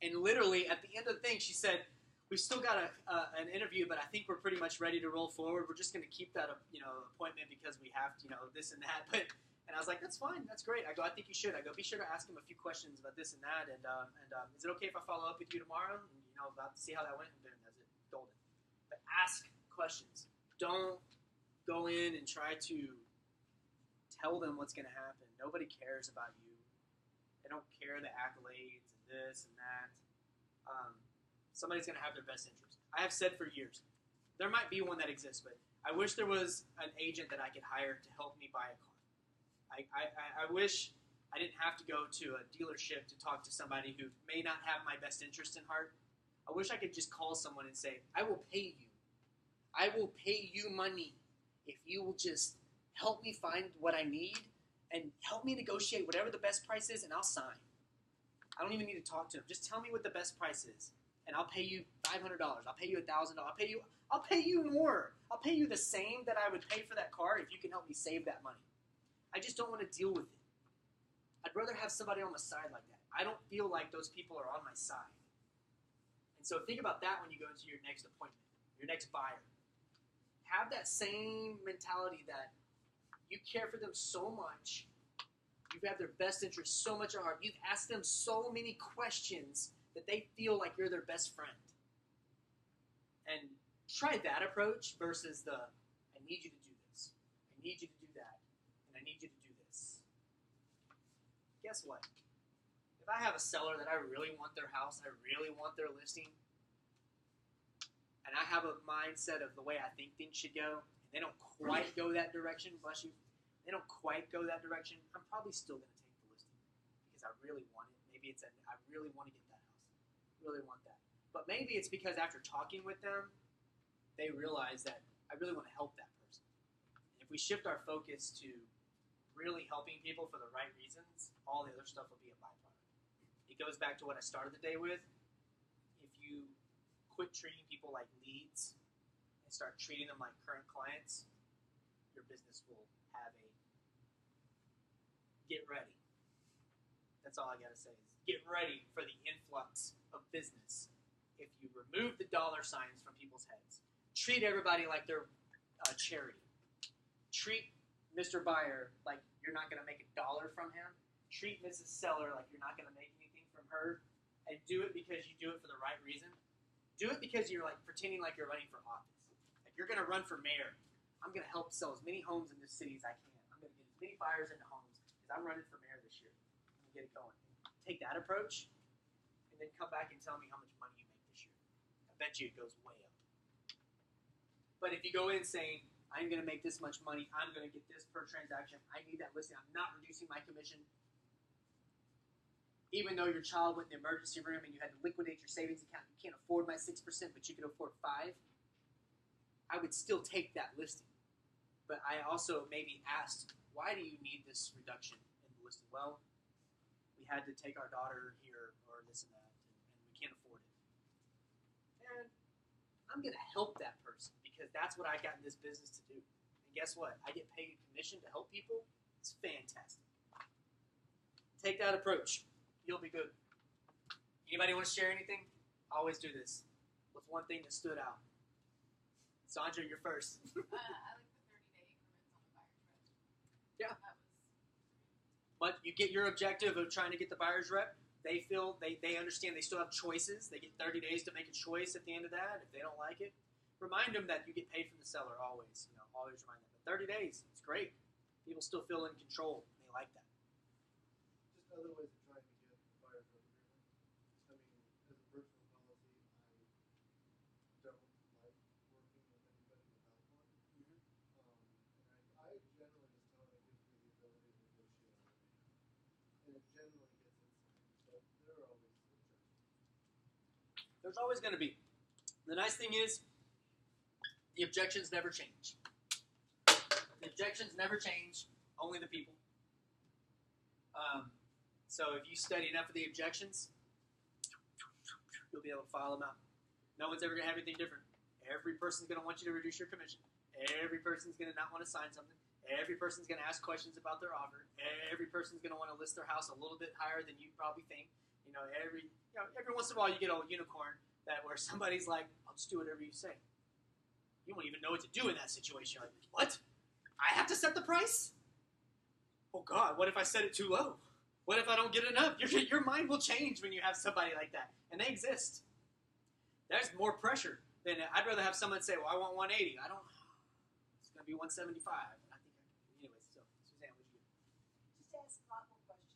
And literally, at the end of the thing, she said, we've still got an interview, but I think we're pretty much ready to roll forward. We're just going to keep that appointment because we have this and that. And I was like, that's fine. That's great. I go, I think you should. I go, be sure to ask him a few questions about this and that. And is it okay if I follow up with you tomorrow? And, about to see how that went. And boom, that's it. Golden. But ask questions. Don't go in and try to tell them what's going to happen. Nobody cares about you. They don't care the accolades and this and that. Somebody's going to have their best interest. I have said for years, there might be one that exists, but I wish there was an agent that I could hire to help me buy a car. I wish I didn't have to go to a dealership to talk to somebody who may not have my best interest in heart. I wish I could just call someone and say, I will pay you. I will pay you money if you will just help me find what I need and help me negotiate whatever the best price is, and I'll sign. I don't even need to talk to him. Just tell me what the best price is, and I'll pay you $500. I'll pay you $1,000. I'll pay you more. I'll pay you the same that I would pay for that car if you can help me save that money. I just don't want to deal with it. I'd rather have somebody on my side like that. I don't feel like those people are on my side. And so think about that when you go into your next appointment, your next buyer. Have that same mentality that you care for them so much. You have their best interest so much at heart. You've asked them so many questions that they feel like you're their best friend. And try that approach versus the, I need you to do this. I need you to do that. And I need you to do this. Guess what? If I have a seller that I really want their house, I really want their listing, and I have a mindset of the way I think things should go, and they don't quite go that direction, bless you, they don't quite go that direction, I'm probably still going to take the listing because I really want it. Maybe it's I really want to get that house. I really want that. But maybe it's because after talking with them, they realize that I really want to help that person. And if we shift our focus to really helping people for the right reasons, all the other stuff will be a byproduct. It goes back to what I started the day with. If you quit treating people like leads and start treating them like current clients, your business will have a get ready. That's all I got to say is get ready for the influx of business. If you remove the dollar signs from people's heads, treat everybody like they're a charity. Treat Mr. Buyer like you're not going to make $1 from him. Treat Mrs. Seller like you're not going to make anything from her. And do it because you do it for the right reason. Do it because you're like pretending like you're running for office. Like you're going to run for mayor. I'm going to help sell as many homes in this city as I can. I'm going to get as many buyers into homes because I'm running for mayor this year. I'm going to get it going. Take that approach and then come back and tell me how much money you make this year. I bet you it goes way up. But if you go in saying, I'm going to make this much money, I'm going to get this per transaction, I need that listing, I'm not reducing my commission, even though your child went in the emergency room and you had to liquidate your savings account, you can't afford my 6%, but you could afford 5%, I would still take that listing. But I also maybe asked, why do you need this reduction in the listing? Well, we had to take our daughter here or this and that, and we can't afford it. And I'm going to help that person because that's what I got in this business to do. And guess what? I get paid commission to help people. It's fantastic. Take that approach. You'll be good. Anybody want to share anything? I always do this. What's one thing that stood out? Sandra, you're first. I like the 30-day increments on a buyer's rep. Yeah. That was But you get your objective of trying to get the buyer's rep. They feel they understand they still have choices. They get 30 days to make a choice at the end of that. If they don't like it, remind them that you get paid from the seller always. Always remind them. But 30 days, it's great. People still feel in control. They like that. Just other ways of trying to get buyer's rep agreement. I mean, as a personal policy, I don't like working with anybody without one. Mm-hmm. And I generally just tell them it gives me the ability to negotiate on their behalf. And it generally gets it signed, but there are always objections. There's always going to be. The nice thing is, the objections never change. The objections never change, only the people. So if you study enough of the objections, you'll be able to file them out. No one's ever going to have anything different. Every person's going to want you to reduce your commission. Every person's going to not want to sign something. Every person's going to ask questions about their offer. Every person's going to want to list their house a little bit higher than you probably think. Every once in a while you get a unicorn where somebody's like, I'll just do whatever you say. You won't even know what to do in that situation. You're like, what? I have to set the price? Oh God, what if I set it too low? What if I don't get enough? Your mind will change when you have somebody like that. And they exist. There's more pressure than, I'd rather have someone say, well, I want 180. It's going to be 175. I think, anyways, so, Suzanne, what did you do? Just ask thoughtful questions.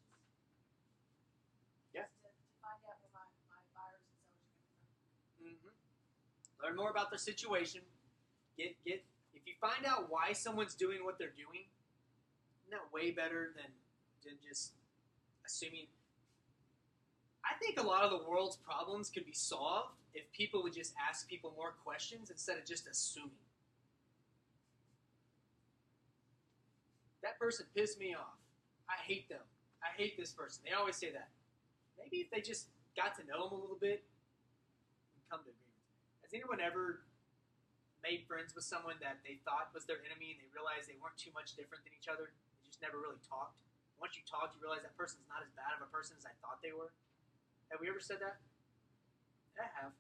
Learn more about their situation. Get if you find out why someone's doing what they're doing, isn't that way better than just assuming? I think a lot of the world's problems could be solved if people would just ask people more questions instead of just assuming. That person pissed me off. I hate them. I hate this person. They always say that. Maybe if they just got to know them a little bit, and come to agreement. Has anyone ever made friends with someone that they thought was their enemy and they realized they weren't too much different than each other? They just never really talked. Once you talked, you realize that person's not as bad of a person as I thought they were. Have we ever said that? I have.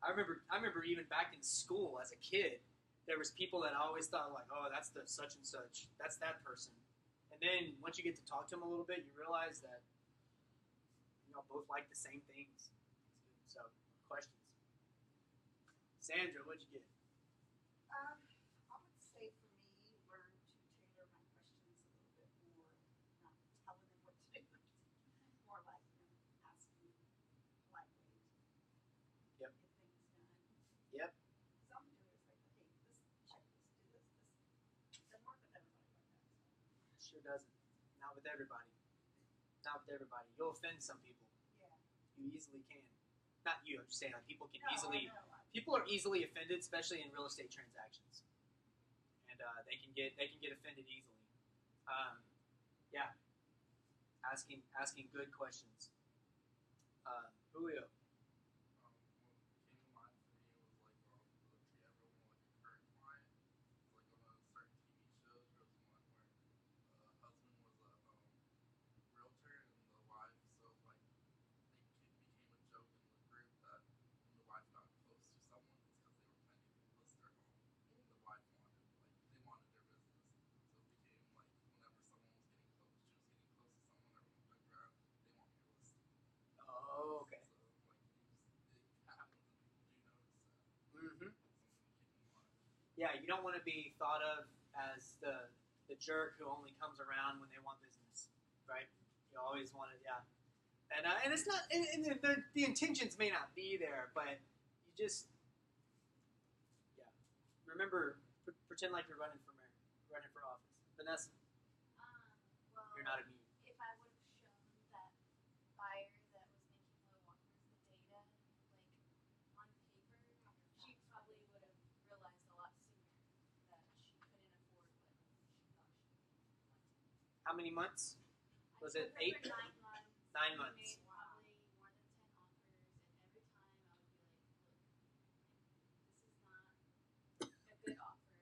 I remember even back in school as a kid, there was people that I always thought like, oh, that's the such and such. That's that person. And then once you get to talk to them a little bit, you realize that both like the same things. So, questions. Sandra, what'd you get? I would say for me, learn to tailor my questions a little bit more, not telling them what to do, more like asking polite ways to Yep. get things done. Yep. Some do it like, hey, this check this, do this. Doesn't work with everybody like that. So. Sure doesn't. Not with everybody. Not with everybody. You'll offend some people. Yeah. You easily can. Not you. I'm just saying, like, people can No, easily. I know. People are easily offended, especially in real estate transactions, and they can get offended easily. Yeah. Asking good questions. Julio. Came to mind for me was like treat everyone like a current client. It's like on a certain TV shows, there was one where husband was a realtor and the wife, so like became a joke in the group that when the wife got close to someone, it's because they were planning to list their home. And the wife they wanted their business, so it became like whenever someone was getting close, she was getting close to someone, everyone would look around, they want me to list. Oh, okay. So like it happens and people do notice that. Mm-hmm. Something to keep in mind. Yeah, you don't want to be thought of as the jerk who only comes around when they want business, right? You always want to, yeah. And it's not, and the intentions may not be there, but you just, yeah. Remember, pretend like you're running for mayor, running for office. Vanessa, Well, you're not immune. if I would have shown that buyer that was making low offers the data, like on paper, she probably would have realized a lot sooner that she couldn't afford what she thought she wanted. How many months? Was I it took her 8? for 9 months. 9 We months. made probably more than 10 offers, and every time I would be like, look, this is not a good offer.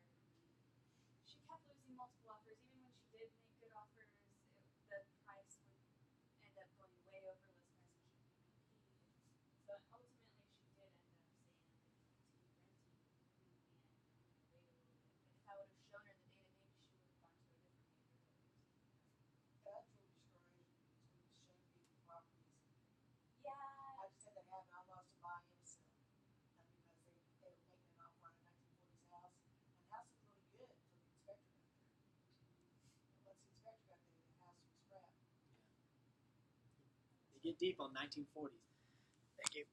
She kept losing multiple offers. Even when she did make good offers, the price would end up going way over list price, and she couldn't compete. So ultimately, she did end up saying, I'm going to continue renting, and I'm going to wait a little bit. But if I would have shown her the data, maybe she would have gone to a different neighborhood or something like that. That's what discouraged me, is when you show people properties. Yeah. I just had that happen, I lost a buy and a sell. And because they were making an offer on a 1940s house, and the house was really good until the inspector got there. And once the inspector got there, the house was crap. They get deep on 1940s. Thank you.